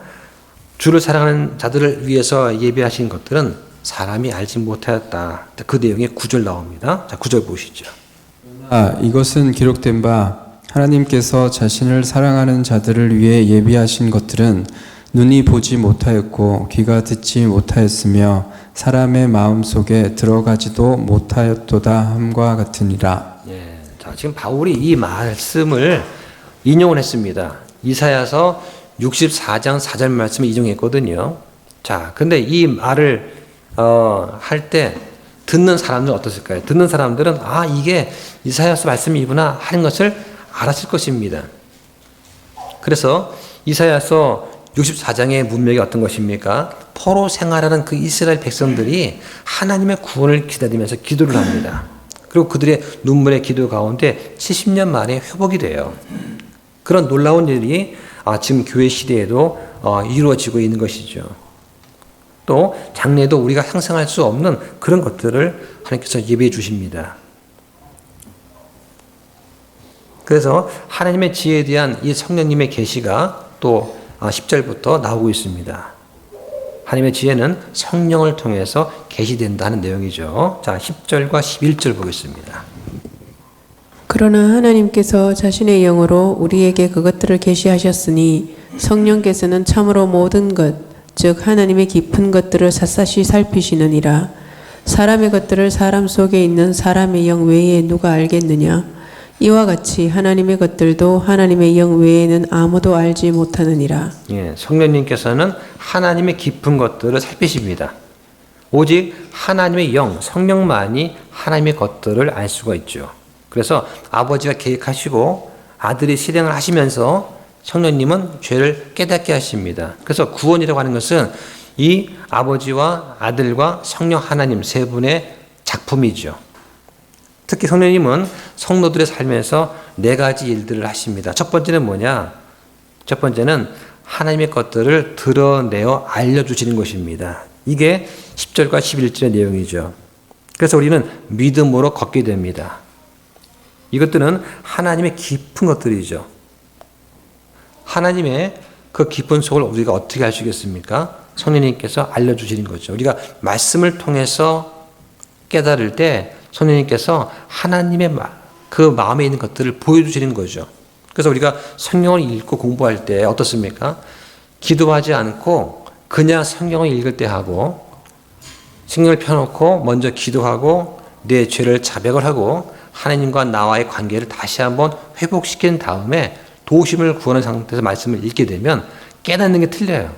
주를 사랑하는 자들을 위해서 예비하신 것들은 사람이 알지 못하였다. 그 내용이 9절 나옵니다. 자, 9절 보시죠. 이것은 기록된 바 하나님께서 자신을 사랑하는 자들을 위해 예비하신 것들은 눈이 보지 못하였고 귀가 듣지 못하였으며 사람의 마음속에 들어가지도 못하였도다 함과 같으니라. 예, 자, 지금 바울이 이 말씀을 인용을 했습니다. 이사야서 64장 4절 말씀을 인용했거든요. 자, 근데 이 말을 할 때 듣는 사람들은 어떻을까요? 듣는 사람들은 이게 이사야서 말씀이구나 하는 것을 알았을 것입니다. 그래서 이사야서 64장의 문맥이 어떤 것입니까? 포로 생활하는 그 이스라엘 백성들이 하나님의 구원을 기다리면서 기도를 합니다. 그리고 그들의 눈물의 기도 가운데 70년 만에 회복이 돼요. 그런 놀라운 일이 지금 교회 시대에도 이루어지고 있는 것이죠. 또 장래에도 우리가 상상할 수 없는 그런 것들을 하나님께서 예비해 주십니다. 그래서 하나님의 지혜에 대한 이 성령님의 계시가 또 10절부터 나오고 있습니다. 하나님의 지혜는 성령을 통해서 계시된다는 내용이죠. 자, 10절과 11절 보겠습니다. 그러나 하나님께서 자신의 영으로 우리에게 그것들을 계시하셨으니 성령께서는 참으로 모든 것, 즉 하나님의 깊은 것들을 샅샅이 살피시느니라. 사람의 것들을 사람 속에 있는 사람의 영 외에 누가 알겠느냐? 이와 같이 하나님의 것들도 하나님의 영 외에는 아무도 알지 못하느니라. 예, 성령님께서는 하나님의 깊은 것들을 살피십니다. 오직 하나님의 영, 성령만이 하나님의 것들을 알 수가 있죠. 그래서 아버지가 계획하시고 아들이 실행을 하시면서 성령님은 죄를 깨닫게 하십니다. 그래서 구원이라고 하는 것은 이 아버지와 아들과 성령 하나님 세 분의 작품이죠. 특히 성령님은 성도들의 삶에서 네 가지 일들을 하십니다. 첫 번째는 뭐냐? 첫 번째는 하나님의 것들을 드러내어 알려주시는 것입니다. 이게 10절과 11절의 내용이죠. 그래서 우리는 믿음으로 걷게 됩니다. 이것들은 하나님의 깊은 것들이죠. 하나님의 그 깊은 속을 우리가 어떻게 알 수 있겠습니까? 성령님께서 알려주시는 거죠. 우리가 말씀을 통해서 깨달을 때 성령님께서 하나님의 그 마음에 있는 것들을 보여주시는 거죠. 그래서 우리가 성경을 읽고 공부할 때 어떻습니까? 기도하지 않고 그냥 성경을 읽을 때 하고 성경을 펴놓고 먼저 기도하고 내 죄를 자백을 하고 하나님과 나와의 관계를 다시 한번 회복시킨 다음에 도심을 구하는 상태에서 말씀을 읽게 되면 깨닫는 게 틀려요.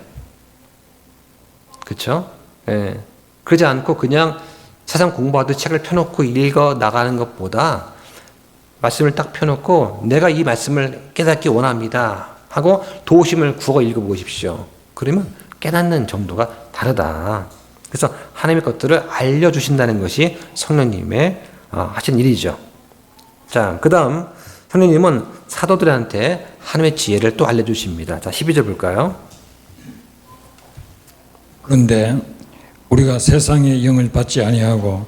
그렇죠? 예. 그러지 않고 그냥 세상 공부하듯 책을 펴놓고 읽어 나가는 것보다 말씀을 딱 펴놓고 내가 이 말씀을 깨닫기 원합니다 하고 도심을 구워 읽어보십시오. 그러면 깨닫는 정도가 다르다. 그래서 하나님의 것들을 알려주신다는 것이 성령님의 하신 일이죠. 자, 그 다음 성령님은 사도들한테 하나님의 지혜를 또 알려주십니다. 자, 12절 볼까요? 그런데 우리가 세상의 영을 받지 아니하고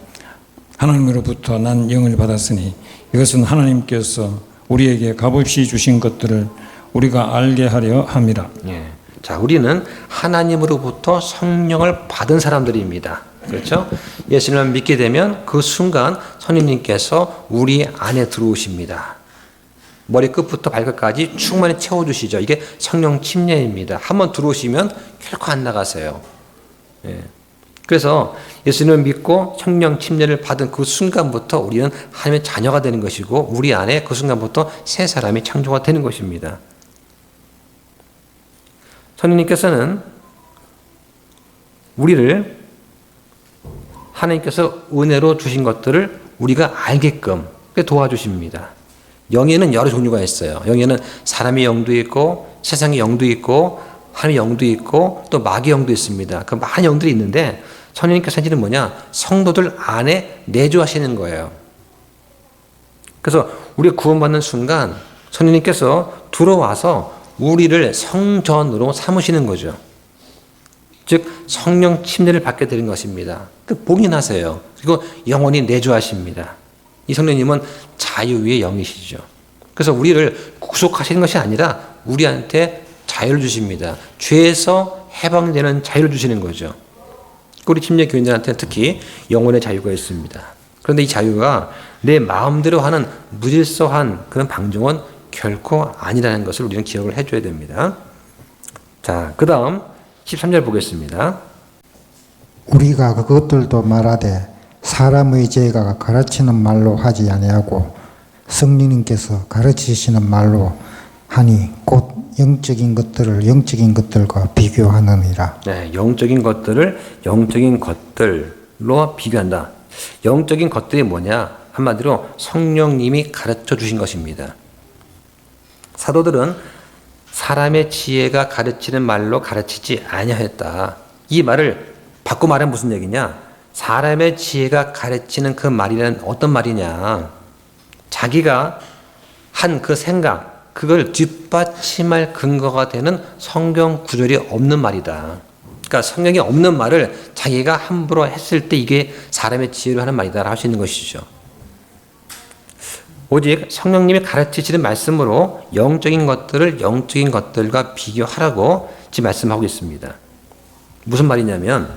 하나님으로부터 난 영을 받았으니 이것은 하나님께서 우리에게 값없이 주신 것들을 우리가 알게 하려 함이라. 예. 자, 우리는 하나님으로부터 성령을 받은 사람들입니다. 그렇죠? 예수님을 믿게 되면 그 순간 성령님께서 우리 안에 들어오십니다. 머리끝부터 발끝까지 충만히 채워주시죠. 이게 성령 침례입니다. 한번 들어오시면 결코 안 나가세요. 예. 그래서 예수님을 믿고 성령 침례를 받은 그 순간부터 우리는 하나님의 자녀가 되는 것이고 우리 안에 그 순간부터 새 사람이 창조가 되는 것입니다. 성령님께서는 우리를 하나님께서 은혜로 주신 것들을 우리가 알게끔 도와주십니다. 영에는 여러 종류가 있어요. 영에는 사람의 영도 있고 세상의 영도 있고 하나님의 영도 있고 또 마귀의 영도 있습니다. 그 많은 영들이 있는데 성령님께서 하시는 뭐냐? 성도들 안에 내주하시는 거예요. 그래서 우리가 구원받는 순간 성령님께서 들어와서 우리를 성전으로 삼으시는 거죠. 즉 성령 침례를 받게 되는 것입니다. 그 복이 나세요. 그리고 영원히 내주하십니다. 이 성령님은 자유의 영이시죠. 그래서 우리를 구속하시는 것이 아니라 우리한테 자유를 주십니다. 죄에서 해방되는 자유를 주시는 거죠. 우리 침례 교인들한테는 특히 영혼의 자유가 있습니다. 그런데 이 자유가 내 마음대로 하는 무질서한 그런 방종은 결코 아니라는 것을 우리는 기억을 해줘야 됩니다. 자, 그 다음 13절 보겠습니다. 우리가 그것들도 말하되 사람의 죄가 가르치는 말로 하지 아니하고 성령님께서 가르치시는 말로 하니 곧 영적인 것들을 영적인 것들과 비교하느니라. 네, 영적인 것들을 영적인 것들로 비교한다. 영적인 것들이 뭐냐? 한마디로 성령님이 가르쳐 주신 것입니다. 사도들은 사람의 지혜가 가르치는 말로 가르치지 아니하였다. 이 말을 바꿔 말하면 무슨 얘기냐? 사람의 지혜가 가르치는 그 말이란 어떤 말이냐? 자기가 한 그 생각, 그걸 뒷받침할 근거가 되는 성경 구절이 없는 말이다. 그러니까 성경이 없는 말을 자기가 함부로 했을 때 이게 사람의 지혜로 하는 말이다 할 수 있는 것이죠. 오직 성령님이 가르치시는 말씀으로 영적인 것들을 영적인 것들과 비교하라고 지금 말씀하고 있습니다. 무슨 말이냐면,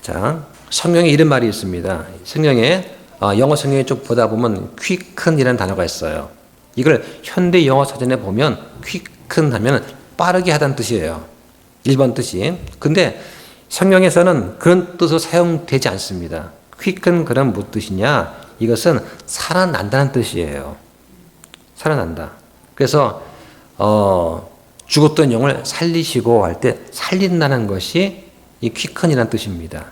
자, 성경에 이런 말이 있습니다. 성경에 영어 성경에 쭉 보다 보면 quicken이라는 단어가 있어요. 이걸 현대 영어 사전에 보면 quicken 하면 빠르게 하다는 뜻이에요. 1번 뜻이. 근데 성경에서는 그런 뜻으로 사용되지 않습니다. quicken 그럼 무슨 뜻이냐? 이것은 살아난다는 뜻이에요. 살아난다. 그래서 죽었던 영을 살리시고 할 때 살린다는 것이 이 quicken이라는 뜻입니다.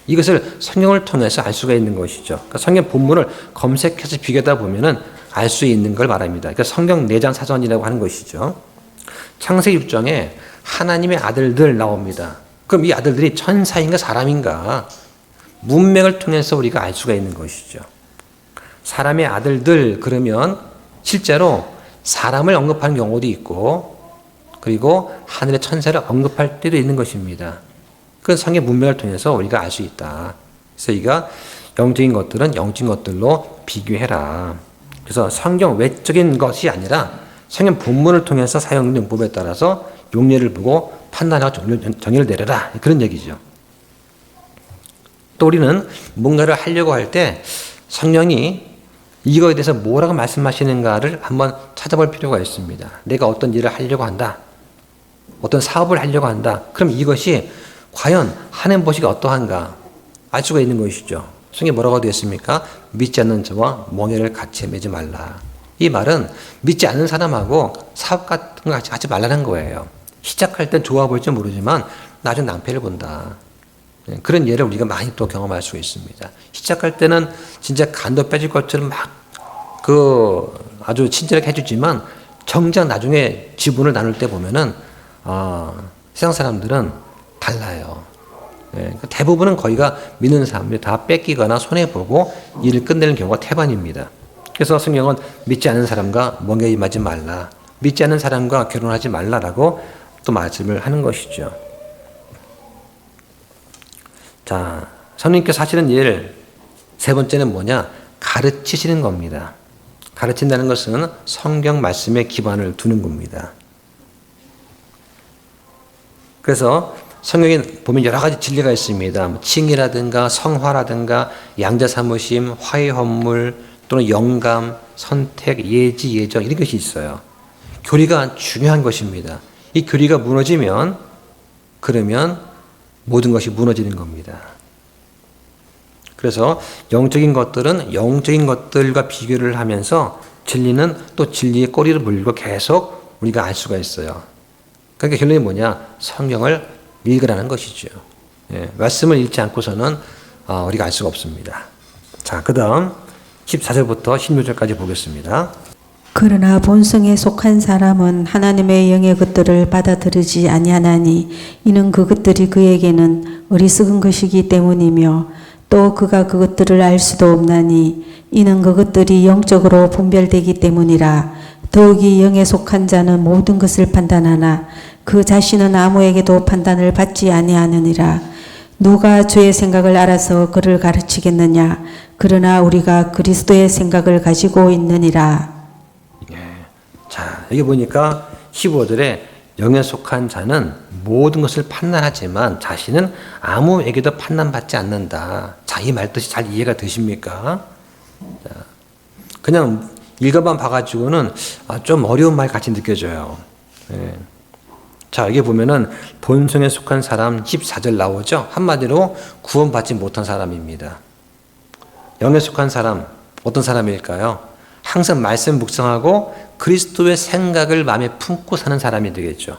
이것을 성경을 통해서 알 수가 있는 것이죠. 그러니까 성경 본문을 검색해서 비교하다 보면은 알 수 있는 걸 말합니다. 그러니까 성경 내장 사전이라고 하는 것이죠. 창세기 6장에 하나님의 아들들 나옵니다. 그럼 이 아들들이 천사인가 사람인가? 문맥을 통해서 우리가 알 수가 있는 것이죠. 사람의 아들들 그러면 실제로 사람을 언급하는 경우도 있고 그리고 하늘의 천사를 언급할 때도 있는 것입니다. 그 성경 문맥을 통해서 우리가 알 수 있다. 그래서 이가 영적인 것들은 영적인 것들로 비교해라. 그래서 성경 외적인 것이 아니라 성경 본문을 통해서 사용된 용법에 따라서 용례를 보고 판단하고 정의를 내려라. 그런 얘기죠. 또 우리는 뭔가를 하려고 할 때 성령이 이거에 대해서 뭐라고 말씀하시는가를 한번 찾아볼 필요가 있습니다. 내가 어떤 일을 하려고 한다. 어떤 사업을 하려고 한다. 그럼 이것이 과연 하나님 보시기에 어떠한가 알 수가 있는 것이죠. 성경에 뭐라고 되어 있습니까? 믿지 않는 자와 멍에를 같이 매지 말라. 이 말은 믿지 않는 사람하고 사업 같은 거 하지 말라는 거예요. 시작할 땐 좋아 보일지 모르지만 나중에 낭패를 본다. 그런 예를 우리가 많이 또 경험할 수 있습니다. 시작할 때는 진짜 간도 빼질 것처럼 아주 친절하게 해주지만 정작 나중에 지분을 나눌 때 보면은 세상 사람들은 달라요. 대부분은 거의가 믿는 사람들이 다 뺏기거나 손해보고 일을 끝내는 경우가 태반입니다. 그래서 성경은 믿지 않는 사람과 멍에 임하지 말라, 믿지 않는 사람과 결혼하지 말라라고 또 말씀을 하는 것이죠. 자, 성령님께서 하시는 일 세 번째는 뭐냐? 가르치시는 겁니다. 가르친다는 것은 성경 말씀에 기반을 두는 겁니다. 그래서 성경에 보면 여러 가지 진리가 있습니다. 칭의라든가 성화라든가 양자사무심, 화해헌물 또는 영감, 선택, 예지, 예정 이런 것이 있어요. 교리가 중요한 것입니다. 이 교리가 무너지면 그러면 모든 것이 무너지는 겁니다. 그래서 영적인 것들은 영적인 것들과 비교를 하면서 진리는 또 진리의 꼬리를 물고 계속 우리가 알 수가 있어요. 그러니까 결론이 뭐냐? 성경을 읽으라는 것이죠. 말씀을 읽지 않고서는 우리가 알 수가 없습니다. 자, 그 다음 14절부터 16절까지 보겠습니다. 그러나 본성에 속한 사람은 하나님의 영의 것들을 받아들이지 아니하나니 이는 그것들이 그에게는 어리석은 것이기 때문이며 또 그가 그것들을 알 수도 없나니 이는 그것들이 영적으로 분별되기 때문이라. 더욱이 영에 속한 자는 모든 것을 판단하나 그 자신은 아무에게도 판단을 받지 아니하느니라. 누가 주의 생각을 알아서 그를 가르치겠느냐? 그러나 우리가 그리스도의 생각을 가지고 있느니라. 자, 여기 보니까 15절에 영에 속한 자는 모든 것을 판단하지만 자신은 아무에게도 판단받지 않는다. 자, 이 말뜻이 잘 이해가 되십니까? 자, 그냥 읽어만 봐가지고는 좀 어려운 말 같이 느껴져요. 자, 여기 보면은 본성에 속한 사람 14절 나오죠? 한마디로 구원받지 못한 사람입니다. 영에 속한 사람, 어떤 사람일까요? 항상 말씀 묵상하고 그리스도의 생각을 마음에 품고 사는 사람이 되겠죠.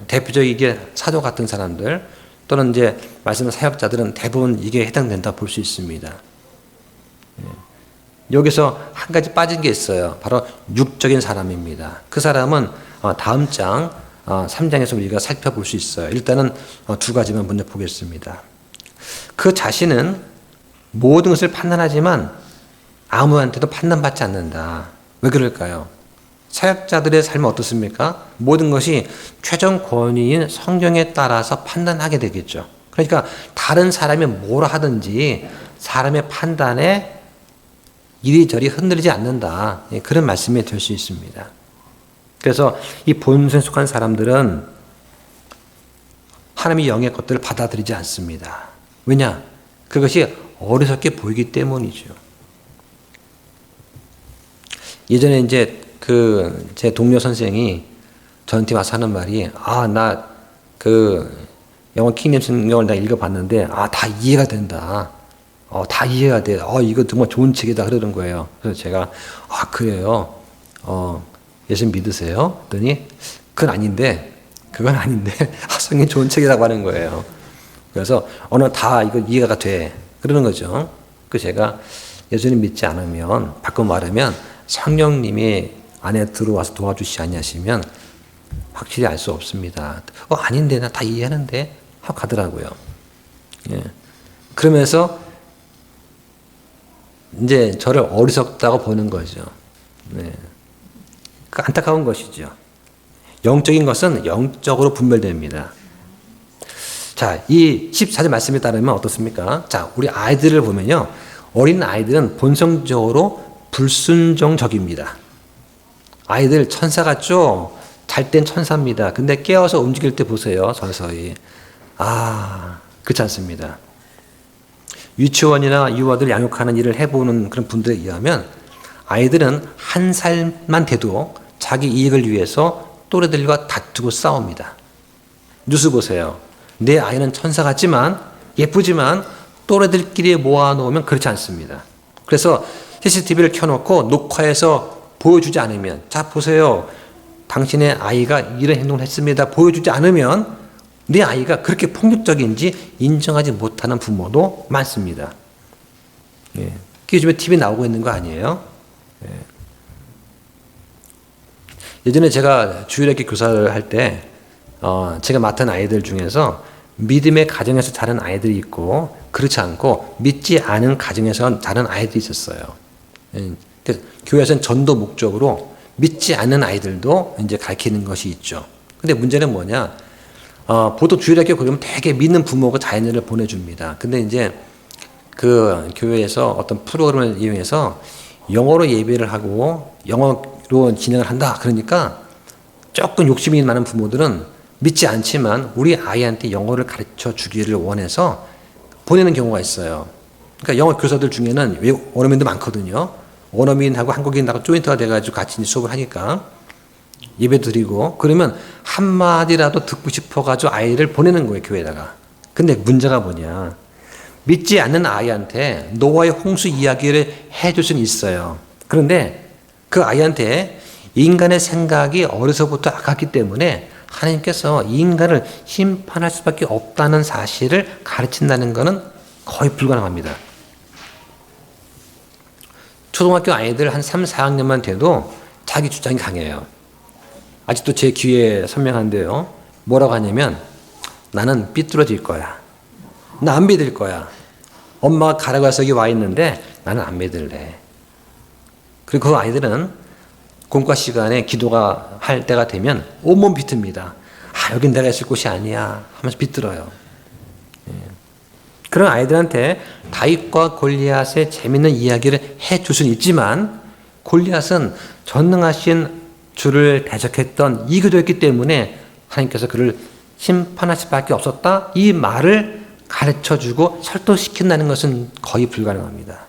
대표적이게 사도 같은 사람들 또는 이제 말씀 사역자들은 대부분 이게 해당된다 볼 수 있습니다. 여기서 한 가지 빠진 게 있어요. 바로 육적인 사람입니다. 그 사람은 다음 장 3장에서 우리가 살펴볼 수 있어요. 일단은 두 가지만 먼저 보겠습니다. 그 자신은 모든 것을 판단하지만 아무한테도 판단받지 않는다. 왜 그럴까요? 사역자들의 삶은 어떻습니까? 모든 것이 최종 권위인 성경에 따라서 판단하게 되겠죠. 그러니까 다른 사람이 뭐라 하든지 사람의 판단에 이리저리 흔들리지 않는다. 그런 말씀이 될 수 있습니다. 그래서 이 본성에 속한 사람들은 하나님의 영의 것들을 받아들이지 않습니다. 왜냐? 그것이 어리석게 보이기 때문이죠. 예전에 이제 제 동료 선생이 저한테 와서 하는 말이, 나 영어 킹림 성경을 다 읽어봤는데, 다 이해가 된다. 다 이해가 돼. 이거 정말 좋은 책이다. 그러는 거예요. 그래서 제가, 그래요. 예수님 믿으세요? 그랬더니, 그건 아닌데, 성경이 좋은 책이라고 하는 거예요. 그래서, 다 이거 이해가 돼. 그러는 거죠. 그래서 제가 예수님 믿지 않으면, 바꿔 말하면, 성령님이 안에 들어와서 도와주시지 아니하시면 확실히 알 수 없습니다. 아닌데 나 다 이해하는데 하고 가더라고요. 그러면서 이제 저를 어리석다고 보는 거죠. 안타까운 것이죠. 영적인 것은 영적으로 분별됩니다. 자, 이 14절 말씀에 따르면 어떻습니까? 자, 우리 아이들을 보면요. 어린 아이들은 본성적으로 불순종적입니다. 아이들 천사 같죠? 잘 땐 천사입니다. 근데 깨어서 움직일 때 보세요. 서서히. 그렇지 않습니다. 유치원이나 유아들 양육하는 일을 해보는 그런 분들에 의하면 아이들은 1살만 돼도 자기 이익을 위해서 또래들과 다투고 싸웁니다. 뉴스 보세요. 내 아이는 천사 같지만 예쁘지만 또래들끼리 모아놓으면 그렇지 않습니다. 그래서 CCTV를 켜놓고 녹화해서 보여주지 않으면, 자 보세요, 당신의 아이가 이런 행동을 했습니다, 보여주지 않으면 내 아이가 그렇게 폭력적인지 인정하지 못하는 부모도 많습니다. 예. 그게 요즘에 TV 나오고 있는 거 아니에요? 예. 예전에 제가 주일학교 교사를 할 때 제가 맡은 아이들 중에서 믿음의 가정에서 자란 아이들이 있고 그렇지 않고 믿지 않은 가정에서 자란 아이들이 있었어요. 예. 교회에서는 전도 목적으로 믿지 않는 아이들도 이제 가르치는 것이 있죠. 근데 문제는 뭐냐? 보통 주일학교 그러면 되게 믿는 부모가 자녀를 보내줍니다. 근데 이제 그 교회에서 어떤 프로그램을 이용해서 영어로 예배를 하고 영어로 진행을 한다. 그러니까 조금 욕심이 많은 부모들은 믿지 않지만 우리 아이한테 영어를 가르쳐 주기를 원해서 보내는 경우가 있어요. 그러니까 영어 교사들 중에는 원어민도 많거든요. 원어민하고 한국인하고 조인트가 돼가지고 같이 수업을 하니까 예배 드리고 그러면 한마디라도 듣고 싶어가지고 아이를 보내는 거예요, 교회에다가. 근데 문제가 뭐냐? 믿지 않는 아이한테 노아의 홍수 이야기를 해줄 수는 있어요. 그런데 그 아이한테 인간의 생각이 어려서부터 악하기 때문에 하나님께서 인간을 심판할 수밖에 없다는 사실을 가르친다는 것은 거의 불가능합니다. 초등학교 아이들 한 3, 4학년만 돼도 자기 주장이 강해요. 아직도 제 귀에 선명한데요. 뭐라고 하냐면 나는 삐뚤어질 거야. 나 안 믿을 거야. 엄마가 가라고 해서 여기 와 있는데 나는 안 믿을래. 그리고 그 아이들은 공과 시간에 기도가 할 때가 되면 온몸 비틉니다. 여긴 내가 있을 곳이 아니야 하면서 비뚤어요. 그런 아이들한테 다윗과 골리앗의 재밌는 이야기를 해줄 수는 있지만 골리앗은 전능하신 주를 대적했던 이교도였기 때문에 하나님께서 그를 심판할 수밖에 없었다. 이 말을 가르쳐주고 설득시킨다는 것은 거의 불가능합니다.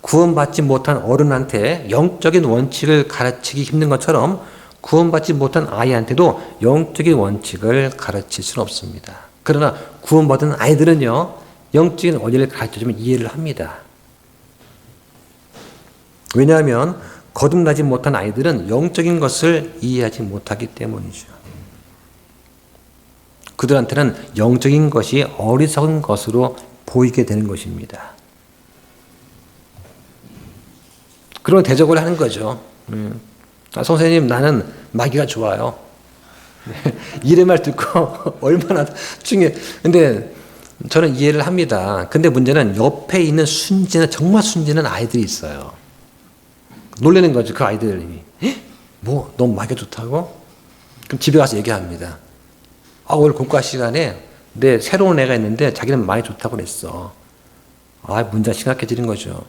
구원받지 못한 어른한테 영적인 원칙을 가르치기 힘든 것처럼 구원받지 못한 아이한테도 영적인 원칙을 가르칠 수는 없습니다. 그러나 구원받은 아이들은요, 영적인 원리를 가르쳐주면 이해를 합니다. 왜냐하면 거듭나지 못한 아이들은 영적인 것을 이해하지 못하기 때문이죠. 그들한테는 영적인 것이 어리석은 것으로 보이게 되는 것입니다. 그런 대적을 하는 거죠. 선생님, 나는 마귀가 좋아요. 이래 말 듣고 얼마나 중요해. 근데 저는 이해를 합니다. 근데 문제는 옆에 있는 정말 순진한 아이들이 있어요. 놀라는 거죠, 그 아이들이. 뭐, 너 마귀가 좋다고? 그럼 집에 가서 얘기합니다. 오늘 공과 시간에 내 새로운 애가 있는데 자기는 많이 좋다고 그랬어. 문제가 심각해지는 거죠.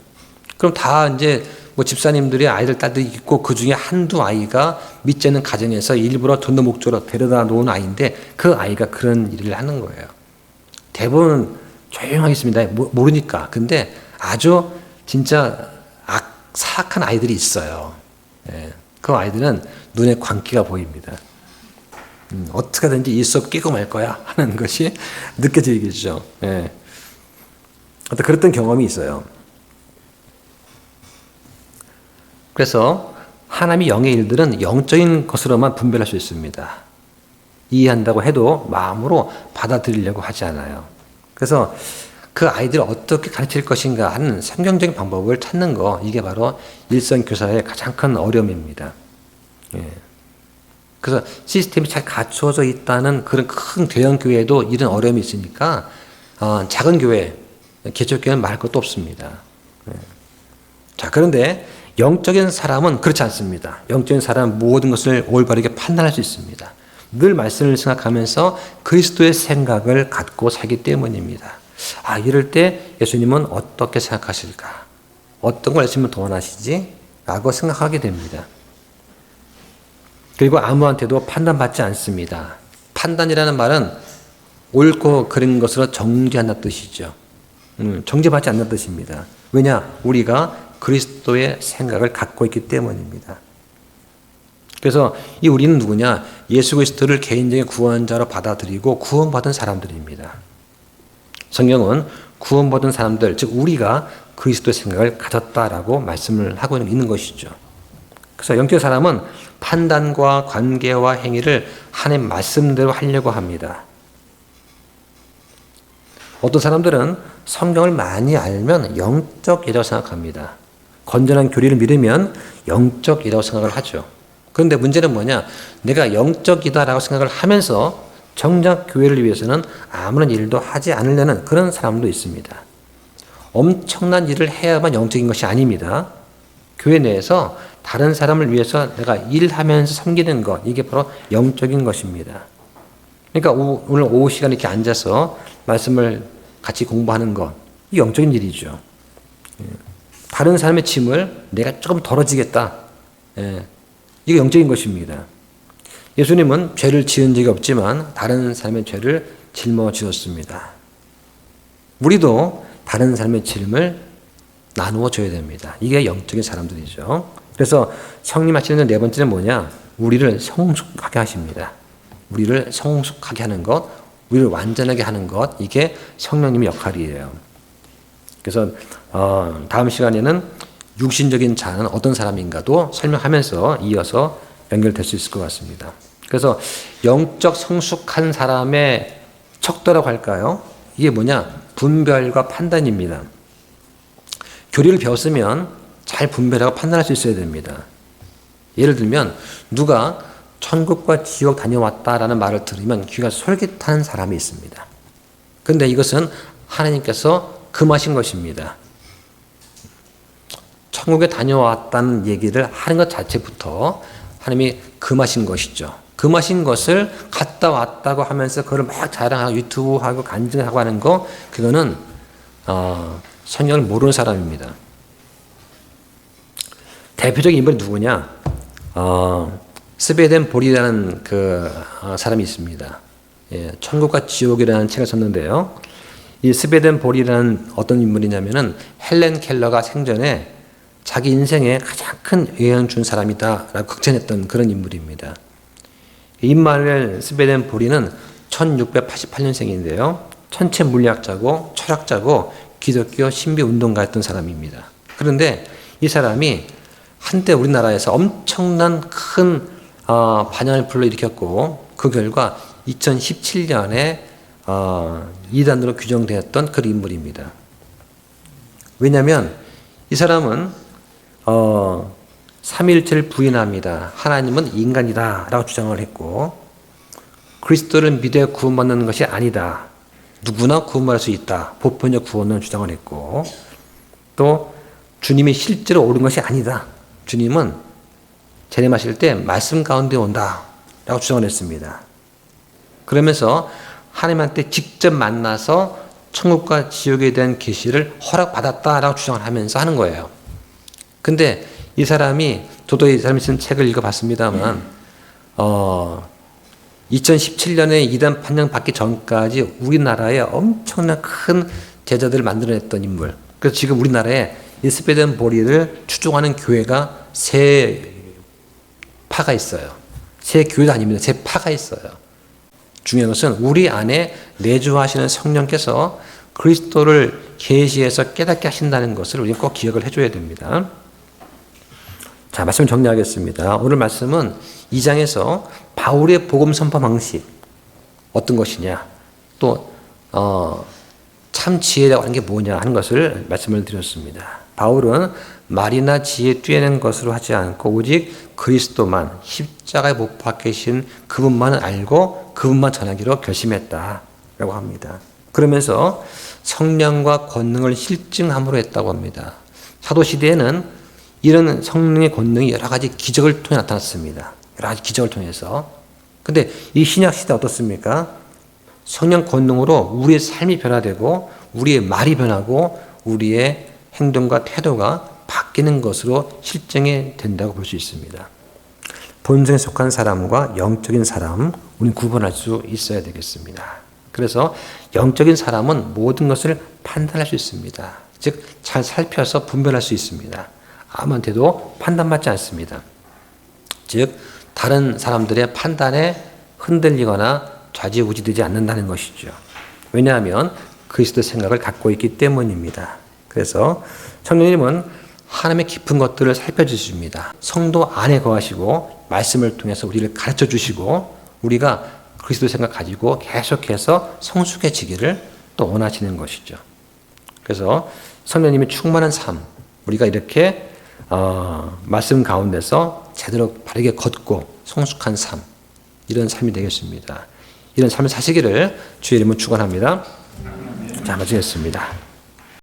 그럼 다 이제 뭐 집사님들이 아이들 딸들이 있고 그 중에 한두 아이가 믿지 않는 가정에서 일부러 전도 목적으로 데려다 놓은 아이인데 그 아이가 그런 일을 하는 거예요. 대부분 조용하게 있습니다. 모르니까. 근데 아주 진짜 사악한 아이들이 있어요. 그 아이들은 눈에 광기가 보입니다. 어떻게든지 이 수업 끼고 말 거야 하는 것이 느껴지겠죠. 어떤 그랬던 경험이 있어요. 그래서 하나님의 영의 일들은 영적인 것으로만 분별할 수 있습니다. 이해한다고 해도 마음으로 받아들이려고 하지 않아요. 그래서 그 아이들을 어떻게 가르칠 것인가 하는 성경적인 방법을 찾는 거, 이게 바로 일선교사의 가장 큰 어려움입니다. 그래서 시스템이 잘 갖추어져 있다는 그런 큰 대형 교회에도 이런 어려움이 있으니까 작은 교회, 개척교회는 말할 것도 없습니다. 자, 그런데 영적인 사람은 그렇지 않습니다. 영적인 사람은 모든 것을 올바르게 판단할 수 있습니다. 늘 말씀을 생각하면서 그리스도의 생각을 갖고 살기 때문입니다. 이럴 때 예수님은 어떻게 생각하실까? 어떤 걸 예수님은 더 원하시지? 라고 생각하게 됩니다. 그리고 아무한테도 판단받지 않습니다. 판단이라는 말은 옳고 그른 것으로 정죄한다는 뜻이죠. 정죄받지 않는 뜻입니다. 왜냐? 우리가 그리스도의 생각을 갖고 있기 때문입니다. 그래서 우리는 누구냐? 예수 그리스도를 개인적인 구원자로 받아들이고 구원받은 사람들입니다. 성경은 구원받은 사람들, 즉 우리가 그리스도의 생각을 가졌다라고 말씀을 하고 있는 것이죠. 그래서 영적 사람은 판단과 관계와 행위를 하나님 말씀대로 하려고 합니다. 어떤 사람들은 성경을 많이 알면 영적이라고 생각합니다. 건전한 교리를 믿으면 영적이라고 생각을 하죠. 그런데 문제는 뭐냐? 내가 영적이다라고 생각을 하면서 정작 교회를 위해서는 아무런 일도 하지 않으려는 그런 사람도 있습니다. 엄청난 일을 해야만 영적인 것이 아닙니다. 교회 내에서 다른 사람을 위해서 내가 일하면서 섬기는 것, 이게 바로 영적인 것입니다. 그러니까 오늘 오후 시간에 이렇게 앉아서 말씀을 같이 공부하는 것, 이 영적인 일이죠. 다른 사람의 짐을 내가 조금 덜어지겠다. 이게 영적인 것입니다. 예수님은 죄를 지은 적이 없지만 다른 사람의 죄를 짊어지셨습니다. 우리도 다른 사람의 짐을 나누어 줘야 됩니다. 이게 영적인 사람들이죠. 그래서 성령 하시는 네 번째는 뭐냐? 우리를 성숙하게 하십니다. 우리를 성숙하게 하는 것, 우리를 완전하게 하는 것, 이게 성령님의 역할이에요. 그래서 다음 시간에는 육신적인 자는 어떤 사람인가도 설명하면서 이어서 연결될 수 있을 것 같습니다. 그래서 영적 성숙한 사람의 척도라고 할까요? 이게 뭐냐? 분별과 판단입니다. 교리를 배웠으면 잘 분별하고 판단할 수 있어야 됩니다. 예를 들면 누가 천국과 지옥 다녀왔다라는 말을 들으면 귀가 솔깃한 사람이 있습니다. 그런데 이것은 하나님께서 금하신 것입니다. 천국에 다녀왔다는 얘기를 하는 것 자체부터 하나님이 금하신 것이죠. 금하신 것을 갔다 왔다고 하면서 그걸 막 자랑하고 유튜브하고 간증하고 하는 거, 그거는 성경을 모르는 사람입니다. 대표적인 인물이 누구냐? 스베덴 볼이라는 그 사람이 있습니다. 천국과 지옥이라는 책을 썼는데요. 이 스베덴 볼이라는 어떤 인물이냐면은 헬렌 켈러가 생전에 자기 인생에 가장 큰 영향을 준 사람이다라고 극찬했던 그런 인물입니다. 임마누엘 스베덴 볼이는 1688년생인데요. 천체 물리학자고 철학자고 기독교 신비 운동가였던 사람입니다. 그런데 이 사람이 한때 우리나라에서 엄청난 큰 반향을 불러일으켰고 그 결과 2017년에 이단으로 규정되었던 그런 인물입니다. 왜냐하면 이 사람은 삼위일체를 부인합니다. 하나님은 인간이다 라고 주장을 했고 그리스도를 믿어 구원받는 것이 아니다. 누구나 구원받을 수 있다. 보편적 구원을 주장을 했고 또 주님이 실제로 오른 것이 아니다. 주님은 재림하실 때 말씀 가운데 온다 라고 주장을 했습니다. 그러면서 하나님한테 직접 만나서 천국과 지옥에 대한 계시를 허락받았다라고 주장을 하면서 하는 거예요. 근데 이 사람이 저도 이 사람이 쓴 책을 읽어봤습니다만 2017년에 이단 판정 받기 전까지 우리나라에 엄청난 큰 제자들을 만들어냈던 인물. 그래서 지금 우리나라에 이 스베덴 보리를 추종하는 교회가 세 파가 있어요. 세 교회도 아닙니다. 세 파가 있어요. 중요한 것은 우리 안에 내주하시는 성령께서 그리스도를 계시해서 깨닫게 하신다는 것을 우리는 꼭 기억을 해줘야 됩니다. 자, 말씀 정리하겠습니다. 오늘 말씀은 2장에서 바울의 복음 선포 방식 어떤 것이냐, 또 참 지혜라고 하는 게 뭐냐 하는 것을 말씀을 드렸습니다. 바울은 말이나 지혜 뛰어난 것으로 하지 않고 오직 그리스도만 십자가에 못 박히신 그분만 알고 그분만 전하기로 결심했다라고 합니다. 그러면서 성령과 권능을 실증함으로 했다고 합니다. 사도 시대에는 이런 성령의 권능이 여러 가지 기적을 통해 나타났습니다. 여러 가지 기적을 통해서. 근데 이 신약 시대 어떻습니까? 성령 권능으로 우리의 삶이 변화되고 우리의 말이 변하고 우리의 행동과 태도가 바뀌는 것으로 실증이 된다고 볼 수 있습니다. 본성에 속한 사람과 영적인 사람, 우리는 구분할 수 있어야 되겠습니다. 그래서 영적인 사람은 모든 것을 판단할 수 있습니다. 즉, 잘 살펴서 분별할 수 있습니다. 아무한테도 판단받지 않습니다. 즉, 다른 사람들의 판단에 흔들리거나 좌지우지되지 않는다는 것이죠. 왜냐하면 그리스도 생각을 갖고 있기 때문입니다. 그래서 성령님은 하나님의 깊은 것들을 살펴주십니다. 성도 안에 거하시고 말씀을 통해서 우리를 가르쳐 주시고 우리가 그리스도 생각 가지고 계속해서 성숙해지기를 또 원하시는 것이죠. 그래서 성령님이 충만한 삶, 우리가 이렇게 말씀 가운데서 제대로 바르게 걷고 성숙한 삶, 이런 삶이 되겠습니다. 이런 삶을 사시기를 주의 이름으로 축원합니다. 자, 마치겠습니다.